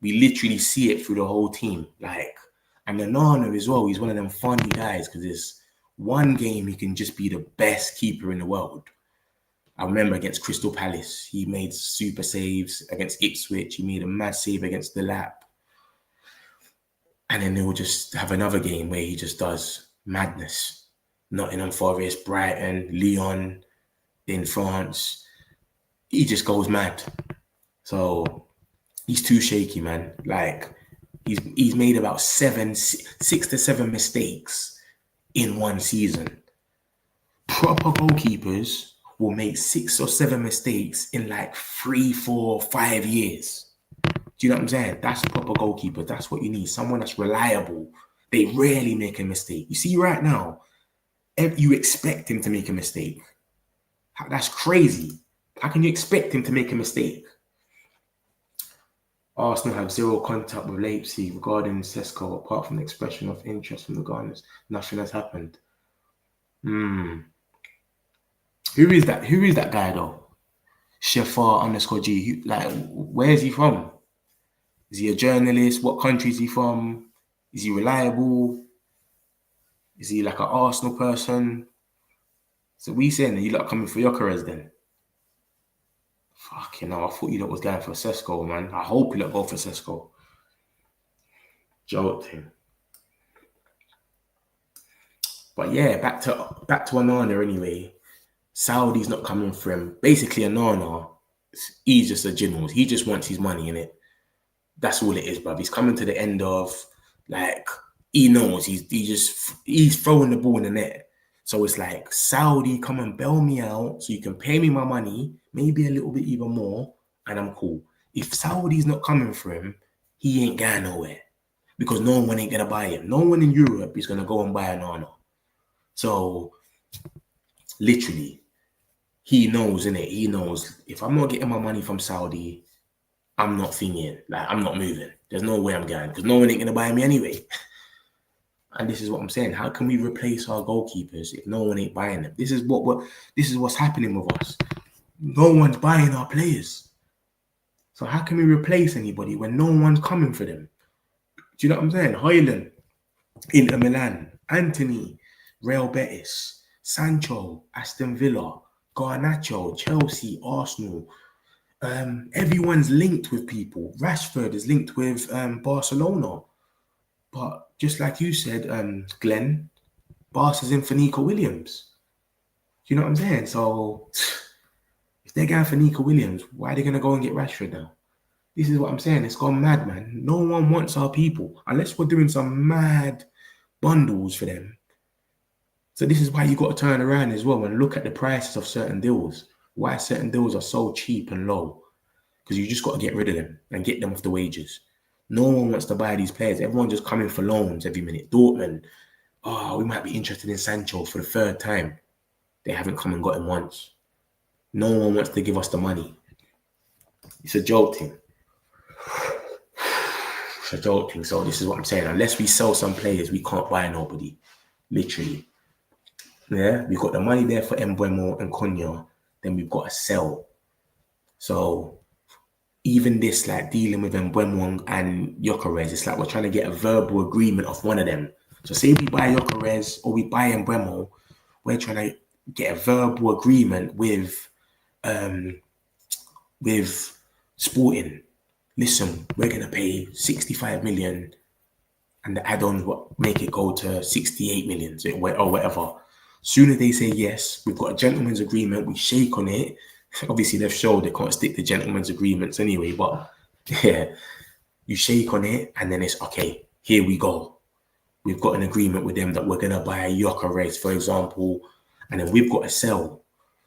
We literally see it through the whole team. Like, and Onana as well, he's one of them funny guys because there's one game he can just be the best keeper in the world. I remember against Crystal Palace, he made super saves. Against Ipswich, he made a mad save against the Lap. And then he'll just have another game where he just does madness. Nottingham Forest, Brighton, Lyon, in France. He just goes mad. So he's too shaky, man. Like, he's made about 6 to 7 mistakes in one season. Proper goalkeepers will make 6 or 7 mistakes in like 3, 4, 5 years. Do you know what I'm saying? That's proper goalkeeper. That's what you need. Someone that's reliable. They rarely make a mistake. You see right now, you expect him to make a mistake. That's crazy. How can you expect him to make a mistake? Arsenal have 0 contact with Leipzig regarding Sesko, apart from the expression of interest from the Gunners. Nothing has happened. Who is that? Who is that guy though? Shefar_G. Like, where is he from? Is he a journalist? What country is he from? Is he reliable? Is he like an Arsenal person? So we saying that you lot coming for Gyökeres then? Fucking hell, I thought you lot was going for Sesko, man. I hope you lot go for Sesko. Joking. But yeah, back to Onana anyway. Saudi's not coming for him. Basically, Onana, he's just a general. He just wants his money, innit? That's all it is, bruv. He's coming to the end of, like, he knows he's throwing the ball in the net. So it's like, Saudi, come and bail me out so you can pay me my money, maybe a little bit even more, and I'm cool. If Saudi's not coming for him, he ain't going nowhere because no one ain't going to buy him. No one in Europe is going to go and buy Onana. So, literally, he knows, innit? He knows if I'm not getting my money from Saudi, I'm not thinking, like, I'm not moving. There's no way I'm going because no one ain't going to buy me anyway. And this is what I'm saying. How can we replace our goalkeepers if no one ain't buying them? This is what's happening with us. No one's buying our players. So how can we replace anybody when no one's coming for them? Do you know what I'm saying? Højlund, Inter Milan, Antony, Real Betis, Sancho, Aston Villa, Garnacho, Chelsea, Arsenal. Everyone's linked with people. Rashford is linked with Barcelona. But just like you said, Glenn, Barca's in for Nico Williams. You know what I'm saying? So if they're going for Nico Williams, why are they going to go and get Rashford now? This is what I'm saying. It's gone mad, man. No one wants our people unless we're doing some mad bundles for them. So this is why you got to turn around as well and look at the prices of certain deals. Why certain deals are so cheap and low. Because you just got to get rid of them and get them off the wages. No one wants to buy these players. Everyone's just coming for loans every minute. Dortmund, we might be interested in Sancho for the 3rd time. They haven't come and got him once. No one wants to give us the money. It's a joke thing. It's a joke thing. So this is what I'm saying. Unless we sell some players, we can't buy nobody. Literally. Yeah, we've got the money there for Mbuemo and Cunha. Then we've got to sell. So even this, like dealing with Mbeumo and Gyökeres, it's like we're trying to get a verbal agreement of one of them. So say we buy Gyökeres or we buy Mbeumo, we're trying to get a verbal agreement with Sporting. Listen, we're going to pay 65 million and the add-ons will make it go to 68 million or whatever. Soon as they say yes, we've got a gentleman's agreement, we shake on it. Obviously, they've showed they can't stick to gentlemen's agreements anyway, but yeah, you shake on it and then it's okay, here we go. We've got an agreement with them that we're going to buy a Gyökeres, for example, and then we've got to sell.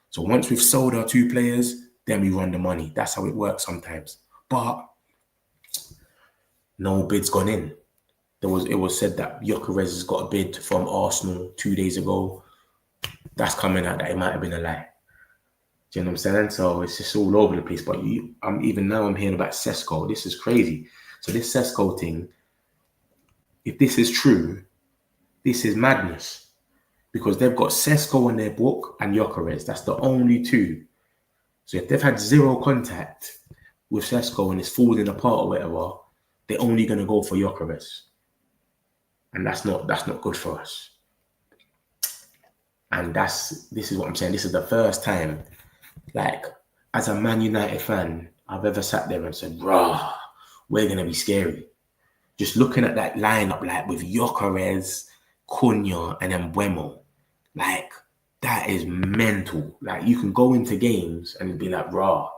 So once we've sold our 2 players, then we run the money. That's how it works sometimes. But no bid's gone in. It was said that Gyökeres has got a bid from Arsenal 2 days ago. That's coming out that it might have been a lie. Do you know what I'm saying? So it's just all over the place. But even now I'm hearing about Sesko. This is crazy. So this Sesko thing, if this is true, this is madness. because they've got Sesko on their book and Gyökeres. That's the only two. So if they've had zero contact with Sesko and it's falling apart or whatever, they're only going to go for Gyökeres. And that's not good for us. And this is what I'm saying. This is the first time, like, as a Man United fan, I've ever sat there and said, rah, we're going to be scary. Just looking at that lineup, like with Gyökeres, Cunha, and Mbuemo, like, that is mental. Like, you can go into games and be like, rah,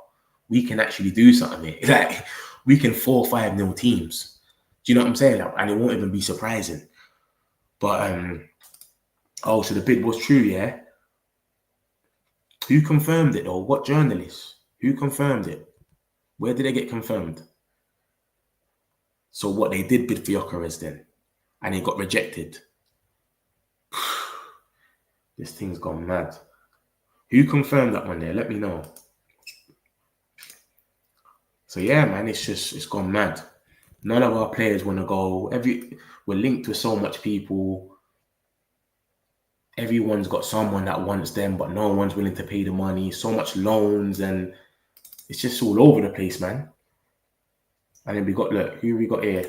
we can actually do something here. Like, we can 4-5-0 teams. Do you know what I'm saying? Like, and it won't even be surprising. But, oh, so the bid was true, yeah? Who confirmed it, though? What journalists? Who confirmed it? Where did they get confirmed? So what, they did bid for Gyökeres then? And it got rejected. This thing's gone mad. Who confirmed that one there? Let me know. So yeah, man, it's gone mad. None of our players want to go. We're linked with so much people. Everyone's got someone that wants them, but no one's willing to pay the money. So much loans, and it's just all over the place, man. And then we got, look, who we got here?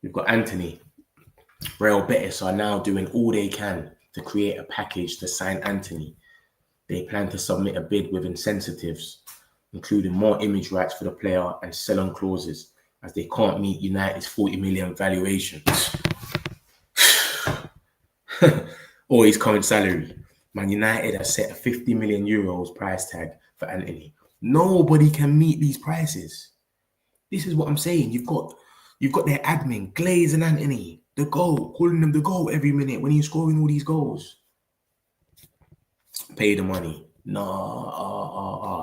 We've got Antony. Real Betis are now doing all they can to create a package to sign Antony. They plan to submit a bid with incentives, including more image rights for the player and sell-on clauses, as they can't meet United's 40 million valuation. Or his current salary. Man United has set a 50 million euros price tag for Antony. Nobody can meet these prices. This is what I'm saying. You've got their admin, Glaze and Antony, the goal, calling them the goal every minute when he's scoring all these goals. Pay the money.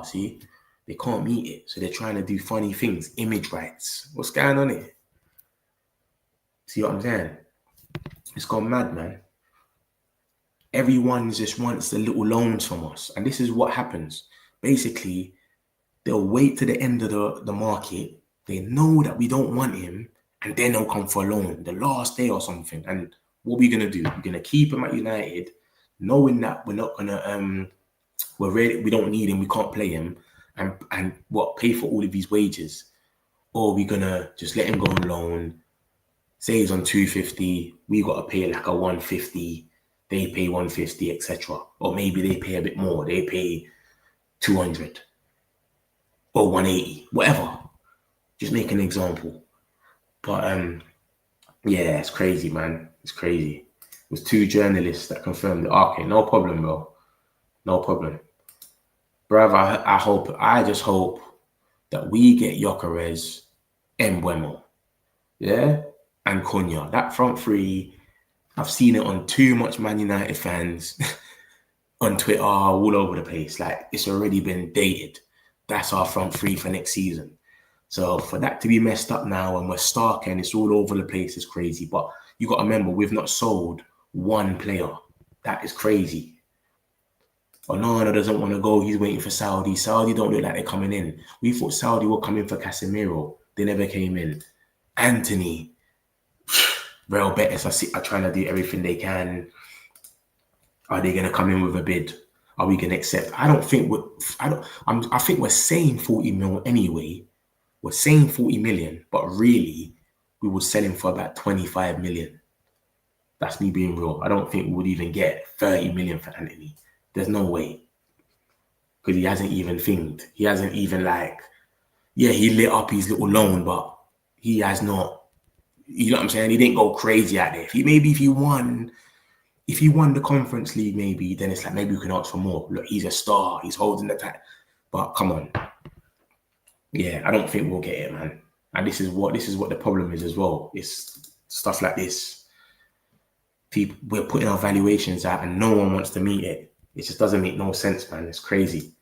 See? They can't meet it. So they're trying to do funny things. Image rights. What's going on here? See what I'm saying? It's gone mad, man. Everyone just wants the little loans from us. And this is what happens. Basically, they'll wait to the end of the market. They know that we don't want him. And then they'll come for a loan the last day or something. And what are we going to do? We're going to keep him at United, knowing that we're not going to, we don't need him, we can't play him. And pay for all of these wages? Or we're going to just let him go on loan. Say he's on 250. We got to pay like a 150. They pay 150, etc. Or maybe they pay a bit more. They pay 200 or 180, whatever. Just make an example. But yeah, it's crazy, man. It's crazy. It was 2 journalists that confirmed it. Okay, no problem, bro. No problem. Brother, I just hope that we get Gyökeres and Mbeumo. Yeah? And Cunha. That front three, I've seen it on too much Man United fans on Twitter, all over the place. Like, it's already been dated. That's our front three for next season. So for that to be messed up now and we're stuck and it's all over the place is crazy. But you got to remember, we've not sold one player. That is crazy. Onana doesn't want to go. He's waiting for Saudi. Saudi don't look like they're coming in. We thought Saudi were coming for Casemiro. They never came in. Antony. Real Betis are trying to do everything they can. Are they going to come in with a bid? Are we going to accept? I think we're saying 40 mil anyway. We're saying 40 million, but really, we would sell him for about 25 million. That's me being real. I don't think we would even get 30 million for Antony. There's no way. Because he hasn't even thinked. He hasn't even he lit up his little loan, but he has not, you know what I'm saying? He didn't go crazy out there. If he won the Conference League, maybe, then it's like, maybe we can ask for more. Look, he's a star. He's holding the tag. But come on. Yeah, I don't think we'll get it, man. And this is what the problem is as well. It's stuff like this. People, we're putting our valuations out and no one wants to meet it. It just doesn't make no sense, man. It's crazy.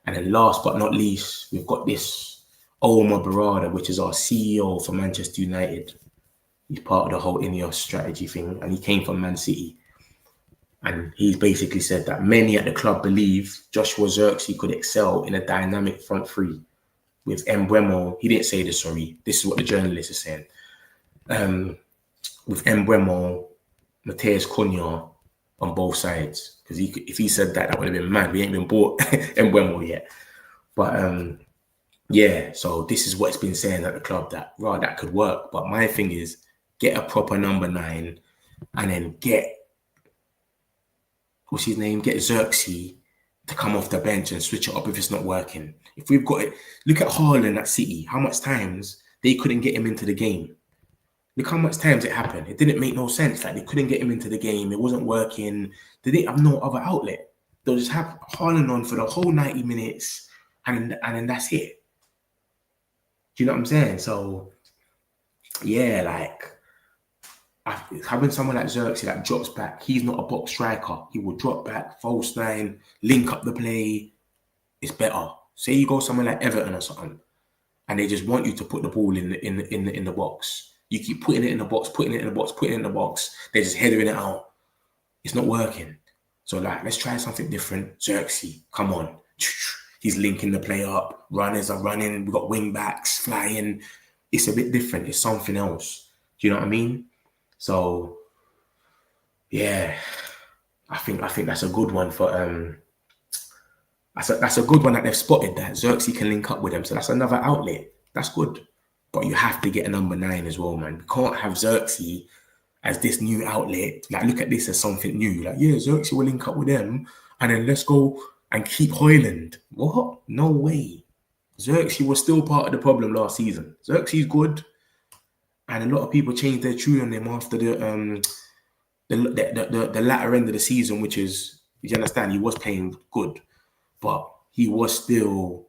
And then last but not least, we've got this Omar Barada, which is our CEO for Manchester United. He's part of the whole Ineos strategy thing, and he came from Man City. And he's basically said that many at the club believe Joshua Zirkzee could excel in a dynamic front three. With Mbuemo, he didn't say this, sorry. This is what the journalist is saying. With Mbeumo, Matheus Cunha, on both sides. Because if he said that, that would have been mad. We ain't been bought Mbuemo yet. But yeah, so this is what's been saying at the club that that could work. But my thing is get a proper number 9 and then get what's his name? Get Xerxes to come off the bench and switch it up if it's not working. If we've got it, look at Haaland at City. How much times they couldn't get him into the game? Look how much times it happened. It didn't make no sense. Like they couldn't get him into the game. It wasn't working. They didn't have no other outlet. They'll just have Haaland on for the whole 90 minutes and then that's it. Do you know what I'm saying? So yeah, like having someone like Xerxes that drops back, he's not a box striker. He will drop back, false 9, link up the play. It's better. Say you go somewhere like Everton or something, and they just want you to put the ball in the box. You keep putting it in the box, putting it in the box, putting it in the box. They're just headering it out. It's not working. So like, let's try something different. Xerxes, come on. He's linking the play up. Runners are running. We've got wing backs flying. It's a bit different. It's something else. Do you know what I mean? So yeah, I think that's a good one for that's a good one that they've spotted, that Xerxes can link up with them. So that's another outlet. That's good. But you have to get a number 9 as well, man. We can't have Xerxes as this new outlet. Like, look at this as something new. Like, yeah, Xerxes will link up with them, and then let's go and keep Højlund. What? No way. Xerxes was still part of the problem last season. Xerxes good, and a lot of people changed their tune on him after the latter end of the season, which is, you understand, he was playing good, but he was still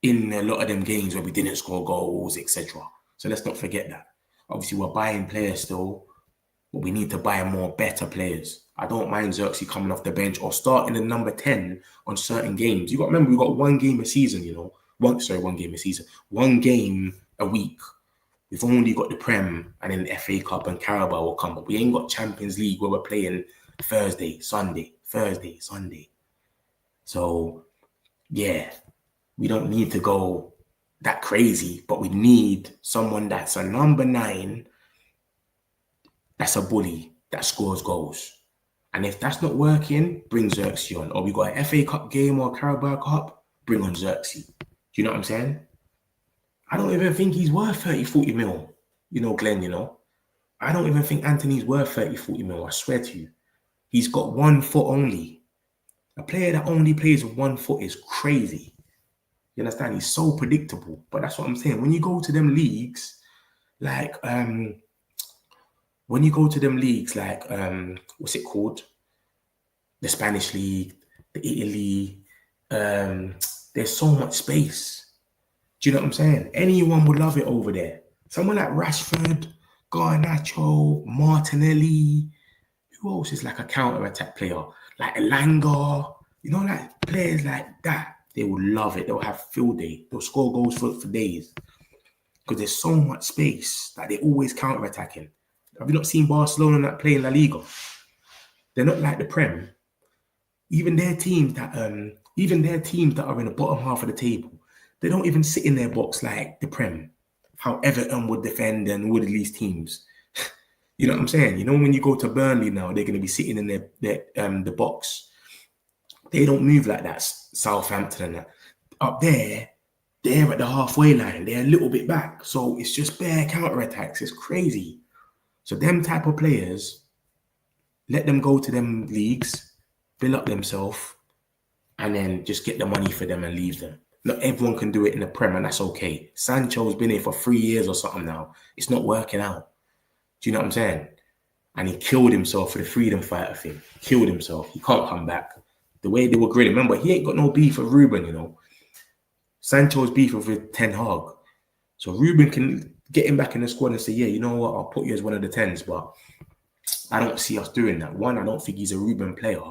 in a lot of them games where we didn't score goals, etc. So let's not forget that. Obviously, we're buying players still, but we need to buy more better players. I don't mind Xerxes coming off the bench or starting the number 10 on certain games. You got to remember, we got one game a season, you know. One game a season. One game a week. We've only got the Prem and then the FA Cup and Carabao will come, but we ain't got Champions League where we're playing Thursday, Sunday. So, yeah, we don't need to go that crazy, but we need someone that's a number 9, that's a bully, that scores goals. And if that's not working, bring Xerxes on. Or we got an FA Cup game or a Carabao Cup, bring on Xerxes. Do you know what I'm saying? I don't even think he's worth 30, 40 mil. You know, Glenn, you know. I don't even think Antony's worth 30, 40 mil. I swear to you. He's got 1 foot only. A player that only plays with 1 foot is crazy. You understand? He's so predictable. But that's what I'm saying. When you go to them leagues, like, what's it called? The Spanish league, the Italy, there's so much space. Do you know what I'm saying? Anyone would love it over there. Someone like Rashford, Garnacho, Martinelli. Who else is like a counter-attack player? Like Elanga. You know, like players like that. They will love it. They'll have field day. They'll score goals for days. Because there's so much space that they're always counter-attacking. Have you not seen Barcelona that play in La Liga? They're not like the Prem. Even their teams that are in the bottom half of the table, they don't even sit in their box like the Prem. How Everton would defend and all of these teams. You know what I'm saying? You know, when you go to Burnley now, they're going to be sitting in the box. They don't move like that. Southampton and that. Up there, they're at the halfway line. They're a little bit back. So it's just bare counter-attacks. It's crazy. So them type of players, let them go to them leagues, build up themselves, and then just get the money for them and leave them. Not everyone can do it in the Prem, and that's okay. Sancho's been here for 3 years or something now. It's not working out. Do you know what I'm saying? And he killed himself for the freedom fighter thing. Killed himself. He can't come back. The way they were grilling. Remember, he ain't got no beef with Ruben, you know. Sancho's beef with Ten Hag. So Ruben can get him back in the squad and say, yeah, you know what, I'll put you as one of the 10s, but I don't see us doing that. One, I don't think he's a Ruben player.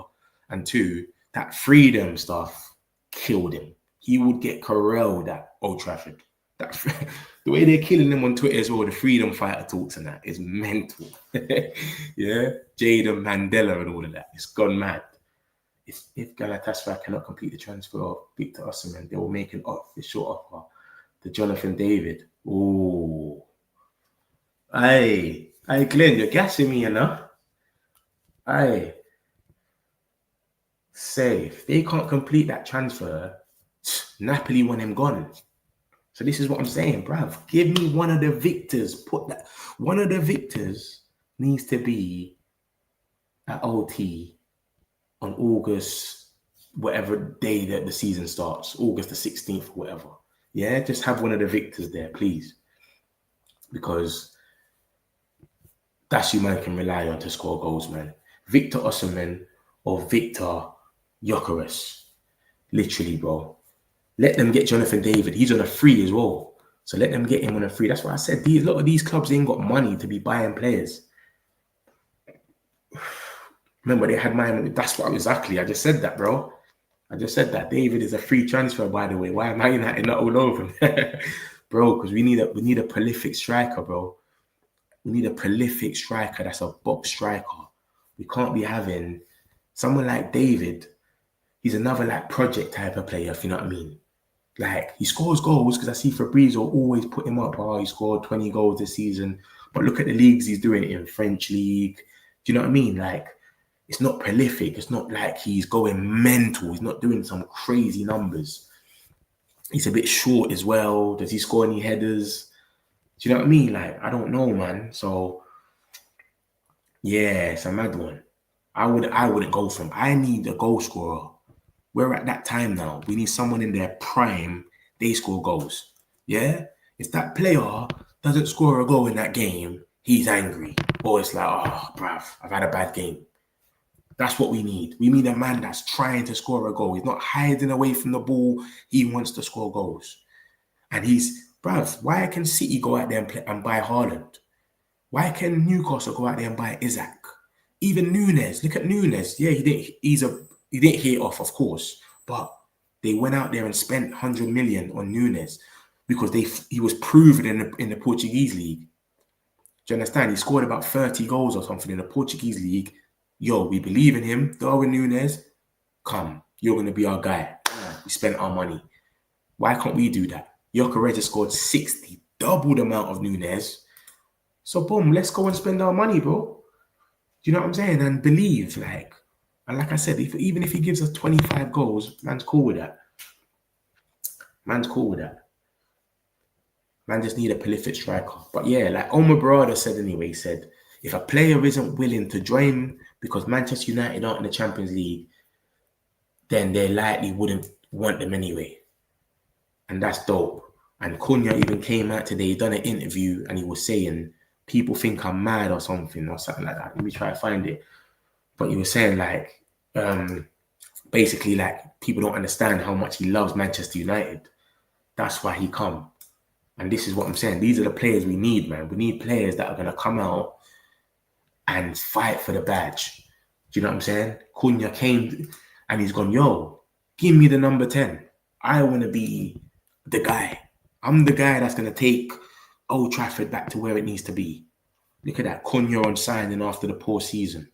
And 2, that freedom stuff killed him. He would get corralled at Old Trafford. The way they're killing him on Twitter as well, the freedom fighter talks and that is mental. Yeah, Jadon Mandela and all of that. It's gone mad. If Galatasaray cannot complete the transfer of Victor Osimhen, they will make an official offer to Jonathan David. Oh, Glenn, you're gassing me, you know. say, if they can't complete that transfer, Napoli want him gone. So this is what I'm saying, bruv. Give me one of the victors. One of the victors needs to be at OT on August, whatever day that the season starts, August the 16th or whatever. Yeah, just have one of the victors there, please. Because that's who man can rely on to score goals, man. Victor Osimhen or Victor Gyökeres. Literally, bro. Let them get Jonathan David. He's on a free as well. So let them get him on a free. That's why I said a lot of these clubs ain't got money to be buying players. Remember, they had mine. That's what exactly. I just said that, bro. I just said that. David is a free transfer, by the way. Why am I not all over him? Bro, because we need a prolific striker, bro. We need a prolific striker that's a box striker. We can't be having someone like David. He's another like project type of player, if you know what I mean. Like, he scores goals because I see Fabrizio always put him up. Oh, he scored 20 goals this season. But look at the leagues he's doing it in. French league. Do you know what I mean? Like, it's not prolific. It's not like he's going mental. He's not doing some crazy numbers. He's a bit short as well. Does he score any headers? Do you know what I mean? Like, I don't know, man. So, yeah, it's a mad one. I wouldn't go for him. I need a goal scorer. We're at that time now. We need someone in their prime. They score goals. Yeah? If that player doesn't score a goal in that game, he's angry. Or it's like, oh, bruv, I've had a bad game. That's what we need. We need a man that's trying to score a goal. He's not hiding away from the ball. He wants to score goals. And bruv, why can City go out there and buy Haaland? Why can Newcastle go out there and buy Hijack? Even Nunes. Look at Nunes. Yeah, he didn't hit off, of course. But they went out there and spent 100 million on Nunes because he was proven in the Portuguese league. Do you understand? He scored about 30 goals or something in the Portuguese league. Yo, we believe in him. Darwin Nunes, come. You're going to be our guy. We spent our money. Why can't we do that? Gyökeres scored 60, double the amount of Nunes. So, boom, let's go and spend our money, bro. Do you know what I'm saying? And believe, like, and like I said, even if he gives us 25 goals, man's cool with that. Man's cool with that. Man just need a prolific striker. But yeah, like Omar Barada said anyway, he said, if a player isn't willing to join because Manchester United aren't in the Champions League, then they likely wouldn't want them anyway. And that's dope. And Cunha even came out today, he done an interview, and he was saying, people think I'm mad or something like that. Let me try to find it. But he was saying, like, basically, like, people don't understand how much he loves Manchester United. That's why he come. And this is what I'm saying. These are the players we need, man. We need players that are going to come out and fight for the badge. Do you know what I'm saying? Cunha came and he's gone, yo, give me the number 10. I want to be the guy. I'm the guy that's going to take Old Trafford back to where it needs to be. Look at that. Cunha on signing after the poor season.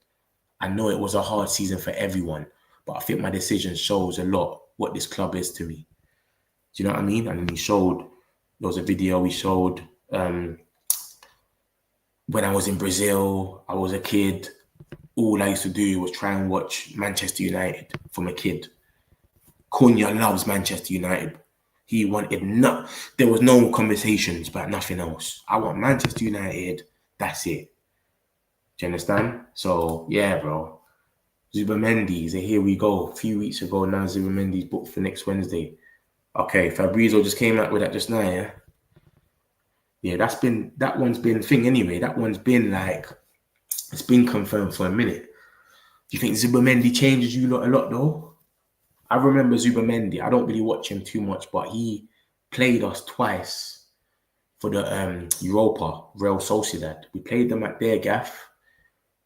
I know it was a hard season for everyone, but I think my decision shows a lot what this club is to me. Do you know what I mean? And then there was a video he showed when I was in Brazil. I was a kid. All I used to do was try and watch Manchester United from a kid. Cunha loves Manchester United. He wanted there was no conversations about nothing else. I want Manchester United. That's it. Do you understand? So, yeah, bro. Zubamendi, so here we go. A few weeks ago, now Zubamendi's booked for next Wednesday. Okay, Fabrizio just came out with that just now, yeah? Yeah, that one's been thing anyway. That one's been like, it's been confirmed for a minute. Do you think Zubamendi changes you a lot though? I remember Zubamendi. I don't really watch him too much, but he played us twice for the Europa, Real Sociedad. We played them at their gaff.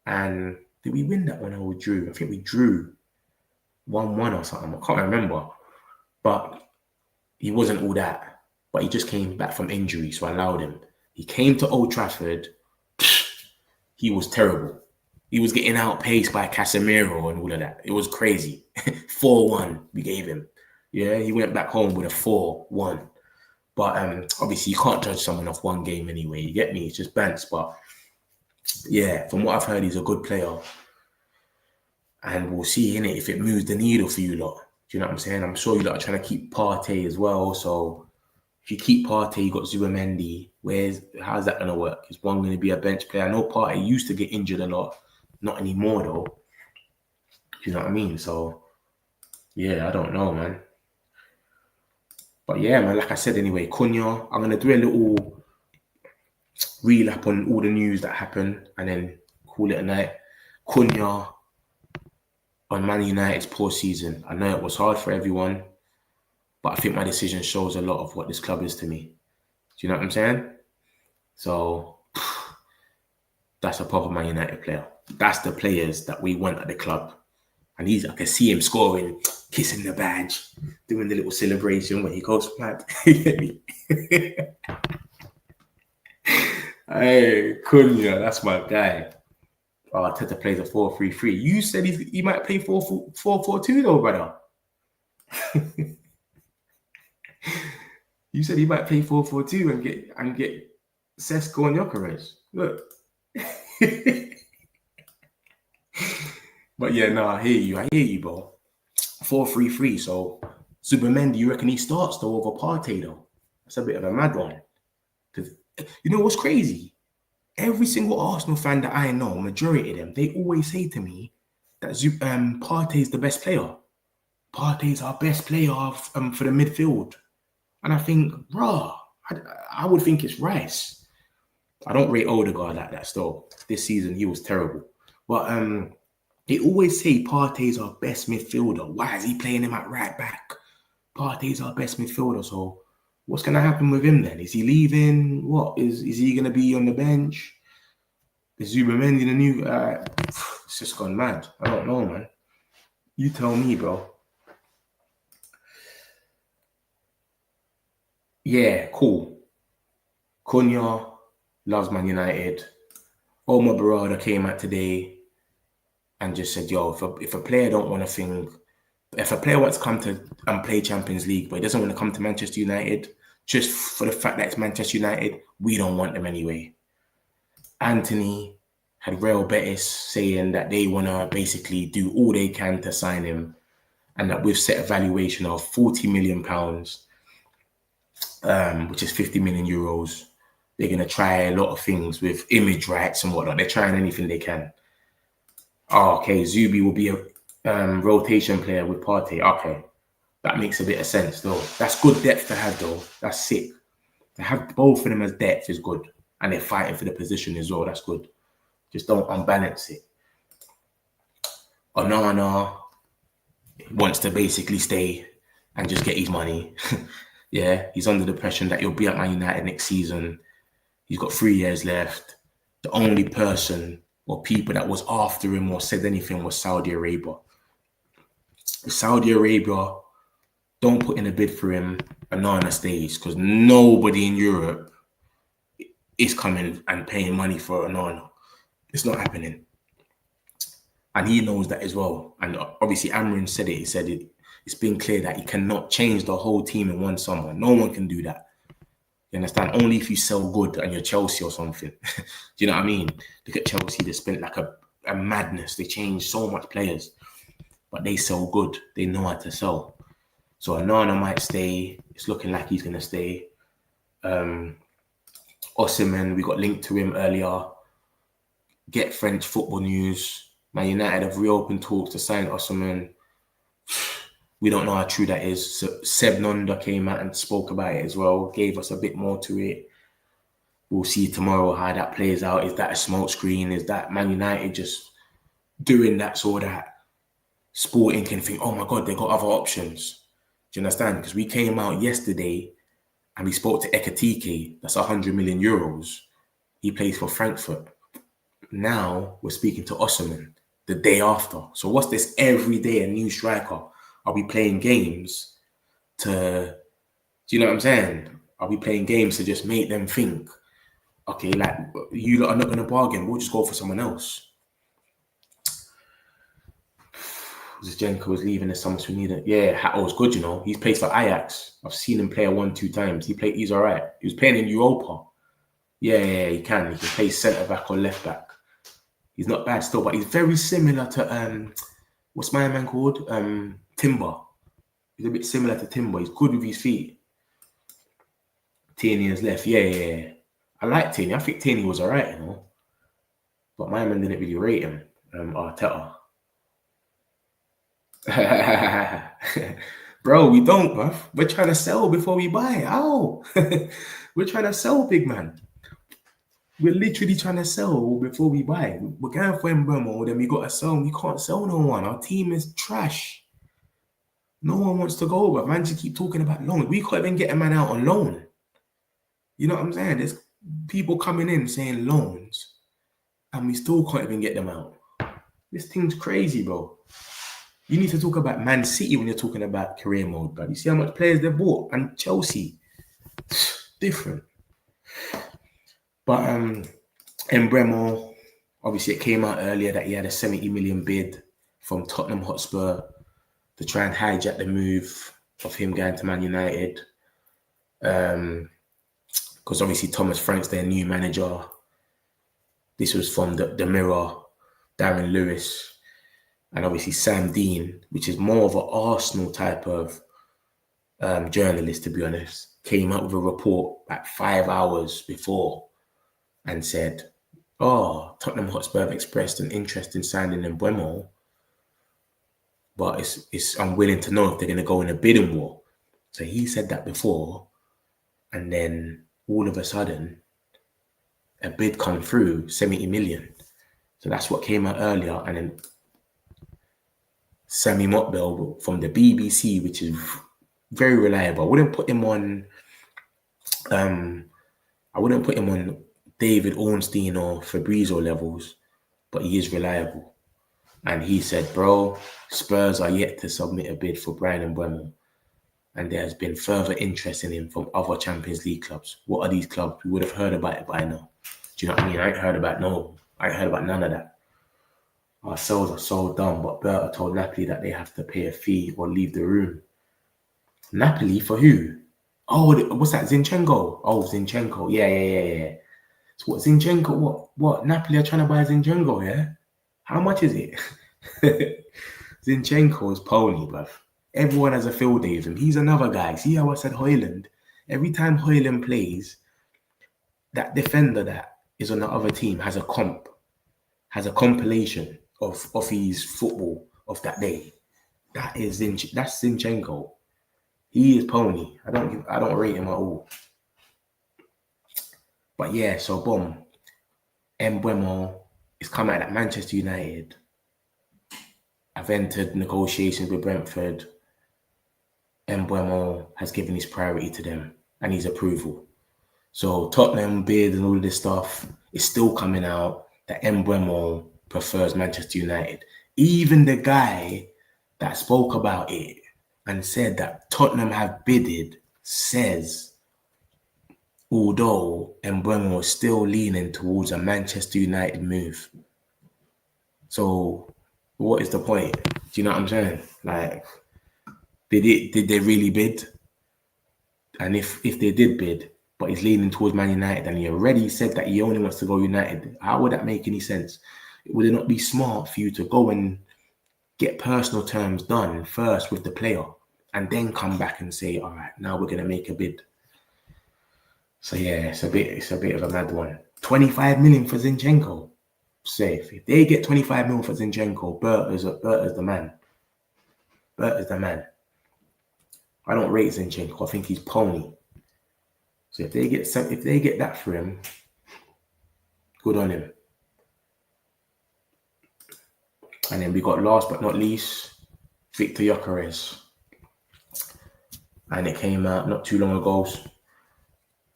And did we win that one or we drew? I think we drew 1-1 or something. I can't remember. But he wasn't all that. But he just came back from injury, so I allowed him. He came to Old Trafford. He was terrible. He was getting outpaced by Casemiro and all of that. It was crazy. 4-1 we gave him. Yeah, he went back home with a 4-1. But obviously, you can't judge someone off one game anyway. You get me? It's just bants. But yeah, from what I've heard, he's a good player. And we'll see in it if it moves the needle for you lot. Do you know what I'm saying? I'm sure you lot are trying to keep Partey as well. So if you keep Partey, you got Zubimendi. How's that gonna work? Is one going to be a bench player? I know Partey used to get injured a lot, not anymore though. Do you know what I mean? So yeah, I don't know, man. But yeah, man, like I said anyway, Cunha, I'm gonna do a little relap on all the news that happened and then call it a night. Cunha on Man United's poor season. I know it was hard for everyone, but I think my decision shows a lot of what this club is to me. Do you know what I'm saying? So that's a proper Man United player. That's the players that we want at the club. And I can see him scoring, kissing the badge, doing the little celebration when he goes mad. Hey, Cunha, that's my guy. Oh, Teta plays a 4-3-3. You said he might play 4-4-2 though, brother. You said he might play 4-4-2 and get Sesko and Gyökeres. Look. But yeah, no, I hear you, bro. 4-3-3. So Zubimendi, you reckon he starts though over Partey though? That's a bit of a mad one. Because you know what's crazy? Every single Arsenal fan that I know, majority of them, they always say to me that Partey is the best player. Partey is our best player for the midfield. And I think, bruh, I would think it's Rice. I don't rate Odegaard like that still. This season, he was terrible. But they always say Partey's our best midfielder. Why is he playing him at right back? Partey's our best midfielder. So what's going to happen with him then? Is he leaving? What? Is he going to be on the bench? Is Zubimendi the new... it's just gone mad. I don't know, man. You tell me, bro. Yeah, cool. Cunha loves Man United. Omar Barada came out today and just said, yo, if a player don't want to think... If a player wants to come to and play Champions League, but he doesn't want to come to Manchester United, just for the fact that it's Manchester United, we don't want them anyway. Antony had Real Betis saying that they want to basically do all they can to sign him, and that we've set a valuation of £40 million, which is 50 million euros. They're going to try a lot of things with image rights and whatnot. They're trying anything they can. Oh, okay, Zubi will be a rotation player with Partey. Okay, that makes a bit of sense though. That's good depth to have though. That's sick. To have both of them as depth is good. And they're fighting for the position as well. That's good. Just don't unbalance it. Onana wants to basically stay and just get his money. Yeah, he's under the pressure that he'll be at Man United next season. He's got 3 years left. The only person or people that was after him or said anything was Saudi Arabia. If Saudi Arabia don't put in a bid for him, Onana stays, because nobody in Europe is coming and paying money for Onana. It's not happening. And he knows that as well. And obviously Amrin said it. He said it's been clear that he cannot change the whole team in one summer. No one can do that. You understand? Only if you sell good and you're Chelsea or something. Do you know what I mean? Look at Chelsea. They spent like a madness. They changed so much players. But they sell good. They know how to sell. So Onana might stay. It's looking like he's going to stay. Osimhen, we got linked to him earlier. Get French football news. Man United have reopened talks to sign Osimhen. We don't know how true that is. So Seb Nonda came out and spoke about it as well. Gave us a bit more to it. We'll see tomorrow how that plays out. Is that a smokescreen? Is that Man United just doing that so that Sporting can think, oh my God, they got other options? Do you understand? Because we came out yesterday and we spoke to Ekitike. That's 100 million euros. He plays for Frankfurt. Now we're speaking to Osimhen the day after. So what's this? Every day a new striker. Are we playing games to, do you know what I'm saying? Are we playing games to just make them think, okay, like, you lot are not going to bargain, we'll just go for someone else. Gyökeres was leaving the summer, so we need it. Yeah, Hatto's good, you know. He's played for Ajax. I've seen him play 1-2 times. He's all right. He was playing in Europa. Yeah, he can. He can play centre back or left back. He's not bad still, but he's very similar to what's my man called? Timber. He's a bit similar to Timber. He's good with his feet. Tierney has left. Yeah. I like Tierney. I think Tierney was alright, But my man didn't really rate him. Arteta. Bro, we don't, bruv. We're trying to sell before we buy. How? We're trying to sell, big man. We're literally trying to sell before we buy. We're going for Mbeumo, then we got to sell. We can't sell no one. Our team is trash. No one wants to go, but man, just keep talking about loan. We can't even get a man out on loan. You know what I'm saying? There's people coming in saying loans, and we still can't even get them out. This thing's crazy, bro. You need to talk about Man City when you're talking about career mode, bro. You see how much players they bought, and Chelsea, different. But Mbuemo, obviously it came out earlier that he had a 70 million bid from Tottenham Hotspur to try and hijack the move of him going to Man United. Because obviously Thomas Frank's their new manager. This was from the Mirror, Darren Lewis, and obviously Sam Dean, which is more of an Arsenal type of journalist, to be honest, came up with a report like 5 hours before and said, Tottenham Hotspur have expressed an interest in signing Mbuemo, but it's unwilling to know if they're going to go in a bidding war. So he said that before, and then all of a sudden, a bid come through, 70 million. So that's what came out earlier. And then Sammy Motbell from the BBC, which is very reliable. I wouldn't put him on David Ornstein or Fabrizio levels, but he is reliable. And he said, bro, Spurs are yet to submit a bid for Bryan Mbeumo, and there has been further interest in him from other Champions League clubs. What are these clubs? We would have heard about it by now. Do you know what I mean? I ain't heard about none of that. Our sales are so dumb, but Berta told Napoli that they have to pay a fee or leave the room. Napoli for who? Oh, what's that? Zinchenko? Oh, Zinchenko. Yeah. So what, Zinchenko? What? Napoli are trying to buy Zinchenko, yeah? How much is it? Zinchenko is pony, bruv. Everyone has a field day with him. He's another guy. See how I said Højlund? Every time Højlund plays, that defender that is on the other team has a compilation of his football of that day. That's Zinchenko. He is pony. I don't rate him at all. But yeah, so boom. Mbuemo is coming out at Manchester United. I've entered negotiations with Brentford. Mbuemo has given his priority to them and his approval. So Tottenham bid and all of this stuff is still coming out that Mbuemo prefers Manchester United. Even the guy that spoke about it and said that Tottenham have bidded says, although Mbeumo is still leaning towards a Manchester United move. So what is the point? Do you know what I'm saying? Like, did they really bid? And if they did bid, but he's leaning towards Man United and he already said that he only wants to go United, how would that make any sense? Would it not be smart for you to go and get personal terms done first with the player and then come back and say, all right, now we're going to make a bid? So yeah, it's a bit of a mad one. 25 million for Zinchenko. Safe. If they get 25 million for Zinchenko, Bert is the man. Bert is the man. I don't rate Zinchenko. I think he's pony. So if they get that for him, good on him. And then we got last but not least, Victor Gyökeres. And it came out not too long ago.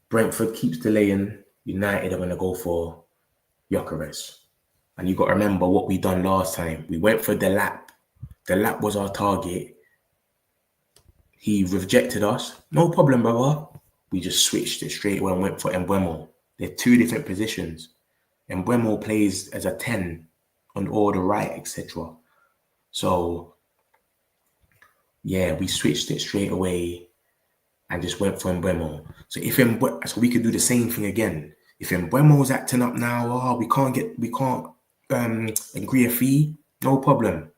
Brentford keeps delaying. United are going to go for Gyökeres. And you got to remember what we done last time. We went for the lap. The lap was our target. He rejected us. No problem, brother. We just switched it straight away and went for Mbuemo. They're two different positions. Mbuemo plays as a 10 on all the right, etc. So, yeah, we switched it straight away and just went for Mbeumo. So so we could do the same thing again. If Mbeumo's acting up now, we can't agree a fee, no problem.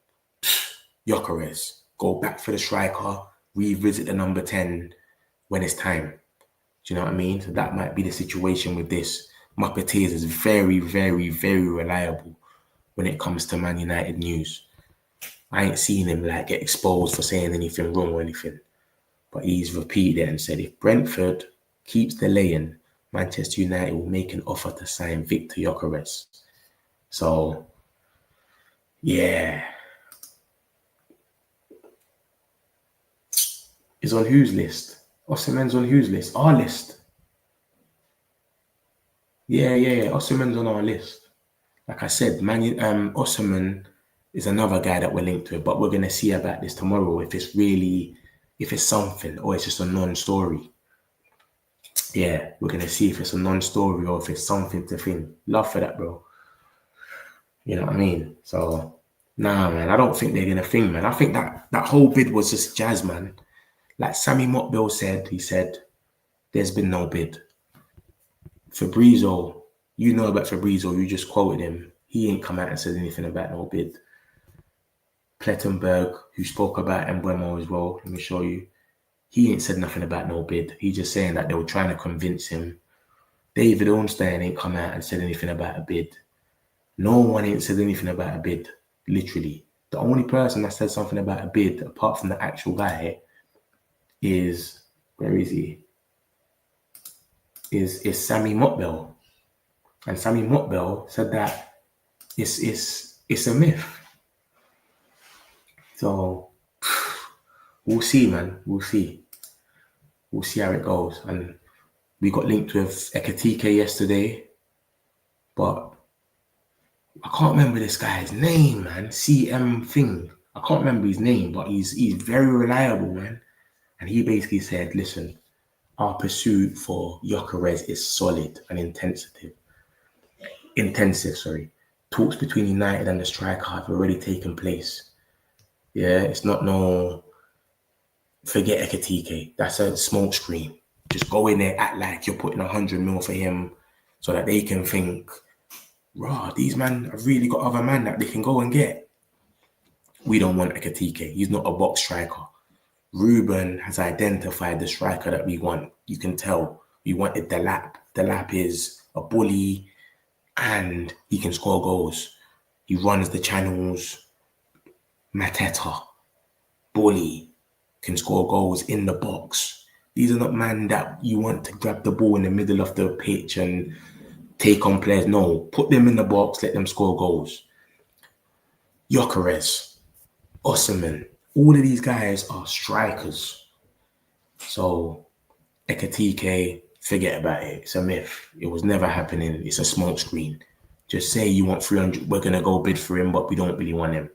Gyökeres, go back for the striker, revisit the number 10 when it's time. Do you know what I mean? So that might be the situation with this. Muppeteers is very, very, very reliable when it comes to Man United news. I ain't seen him like get exposed for saying anything wrong or anything. But he's repeated it and said if Brentford keeps delaying, Manchester United will make an offer to sign Victor Gyokeres. So, yeah. Is on whose list? Osimhen's on whose list? Our list. Yeah. Osimhen's on our list. Like I said, Osimhen is another guy that we're linked with, but we're going to see about this tomorrow if it's something or it's just a non-story. Yeah, we're going to see if it's a non-story or if it's something to think. Love for that, bro. You know what I mean? So, nah, man, I don't think they're going to think, man. I think that whole bid was just jazz, man. Like Sammy Motbill said, he said, there's been no bid. Fabrizio, you know about Fabrizio, you just quoted him. He ain't come out and said anything about no bid. Plettenberg, who spoke about Mbuemo as well, let me show you. He ain't said nothing about no bid. He's just saying that they were trying to convince him. David Ornstein ain't come out and said anything about a bid. No one ain't said anything about a bid, literally. The only person that said something about a bid, apart from the actual guy, is, where is he? Is Sammy Motbill. And Sammy Motbill said that it's a myth. So we'll see, man. We'll see. We'll see how it goes. And we got linked with Ekitike yesterday, but I can't remember this guy's name, man. CM thing. I can't remember his name, but he's very reliable, man. And he basically said, listen, our pursuit for Gyökeres is solid and intensive. Talks between United and the striker have already taken place. Yeah, it's not no forget Ekitike. That's a smoke screen. Just go in there, act like you're putting 100 mil for him so that they can think, raw, these men have really got other men that they can go and get. We don't want Ekitike. He's not a box striker. Ruben has identified the striker that we want. You can tell we wanted Delap. Delap is a bully and he can score goals. He runs the channels. Mateta, bully, can score goals in the box. These are not men that you want to grab the ball in the middle of the pitch and take on players. No, put them in the box, let them score goals. Gyokeres, Osimhen, all of these guys are strikers. So Ekitike, forget about it. It's a myth. It was never happening. It's a smoke screen. Just say you want 300. We're going to go bid for him, but we don't really want him.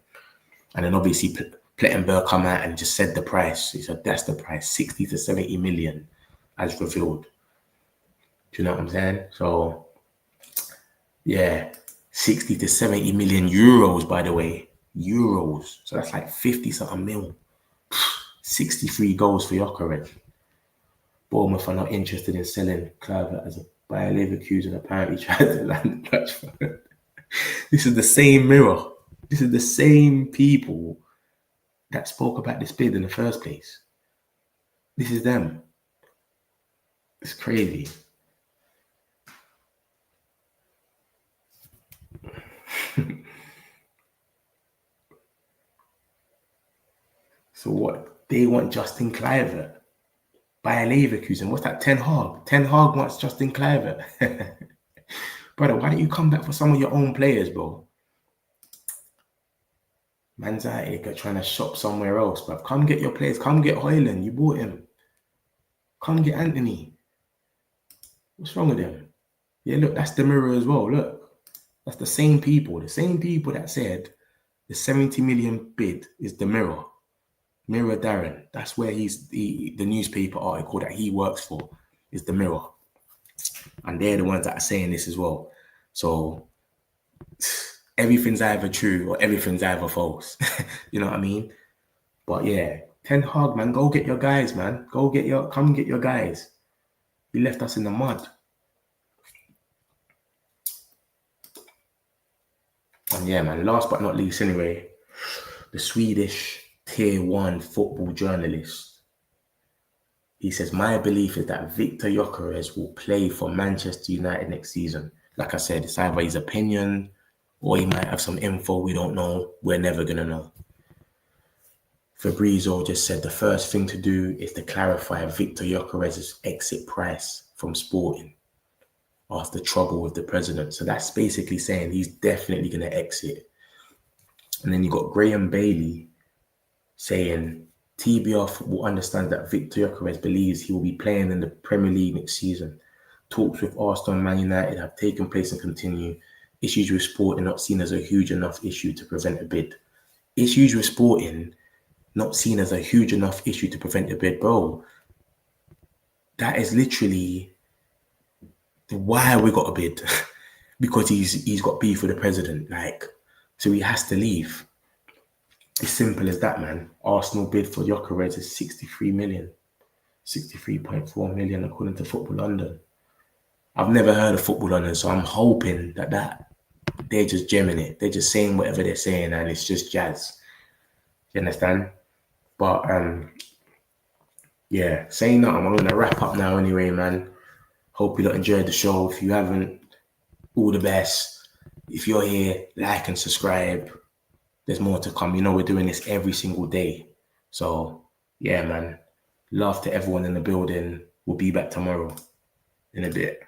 And then obviously Plettenberg come out and just said the price. He said that's the price, 60 to 70 million as revealed. Do you know what I'm saying? So, yeah, 60 to 70 million euros, by the way. Euros. So that's like 50 something mil. 63 goals for Gyökeres. Bournemouth are not interested in selling Kluivert as a Bayer Leverkusen apparently tried to land Rashford. This is the same mirror. This is the same people that spoke about this bid in the first place. This is them. It's crazy. So what? They want Justin Kluivert. Bayer Leverkusen. What's that? Ten Hag. Ten Hag wants Justin Kluivert. Brother, why don't you come back for some of your own players, bro? Man's out here trying to shop somewhere else, but come get your players. Come get Højlund. You bought him. Come get Antony. What's wrong with him? Yeah, look, that's the mirror as well. Look, that's the same people. The same people that said the 70 million bid is the mirror. Mirror Darren. That's where he's the newspaper article that he works for is the mirror. And they're the ones that are saying this as well. So everything's either true or everything's either false. You know what I mean? But yeah, Ten Hag, man, go get your guys, man. Come get your guys. You left us in the mud. And yeah, man, last but not least, anyway, the Swedish tier 1 football journalist. He says, my belief is that Victor Gyokeres will play for Manchester United next season. Like I said, it's either his opinion or he might have some info we don't know. We're never going to know. Fabrizio just said the first thing to do is to clarify Victor Gyokeres' exit price from Sporting after trouble with the president. So that's basically saying he's definitely going to exit. And then you got Graham Bailey saying TBR will understand that Victor Gyokeres believes he will be playing in the Premier League next season. Talks with Arsenal and Man United have taken place and continue. Issues with Sporting not seen as a huge enough issue to prevent a bid. Issues with Sporting not seen as a huge enough issue to prevent a bid, bro. That is literally why we got a bid. Because he's got beef with the president, like, so he has to leave. It's simple as that, man. Arsenal bid for Gyökeres is 63 million, 63.4 million according to Football London. I've never heard of Football London, so I'm hoping that they're just gemming it. They're just saying whatever they're saying, and it's just jazz. You understand? But yeah, saying that, I'm gonna wrap up now anyway, man. Hope you enjoyed the show. If you haven't, all the best. If you're here, like and subscribe. There's more to come. You know, we're doing this every single day. So yeah, man. Love to everyone in the building. We'll be back tomorrow in a bit.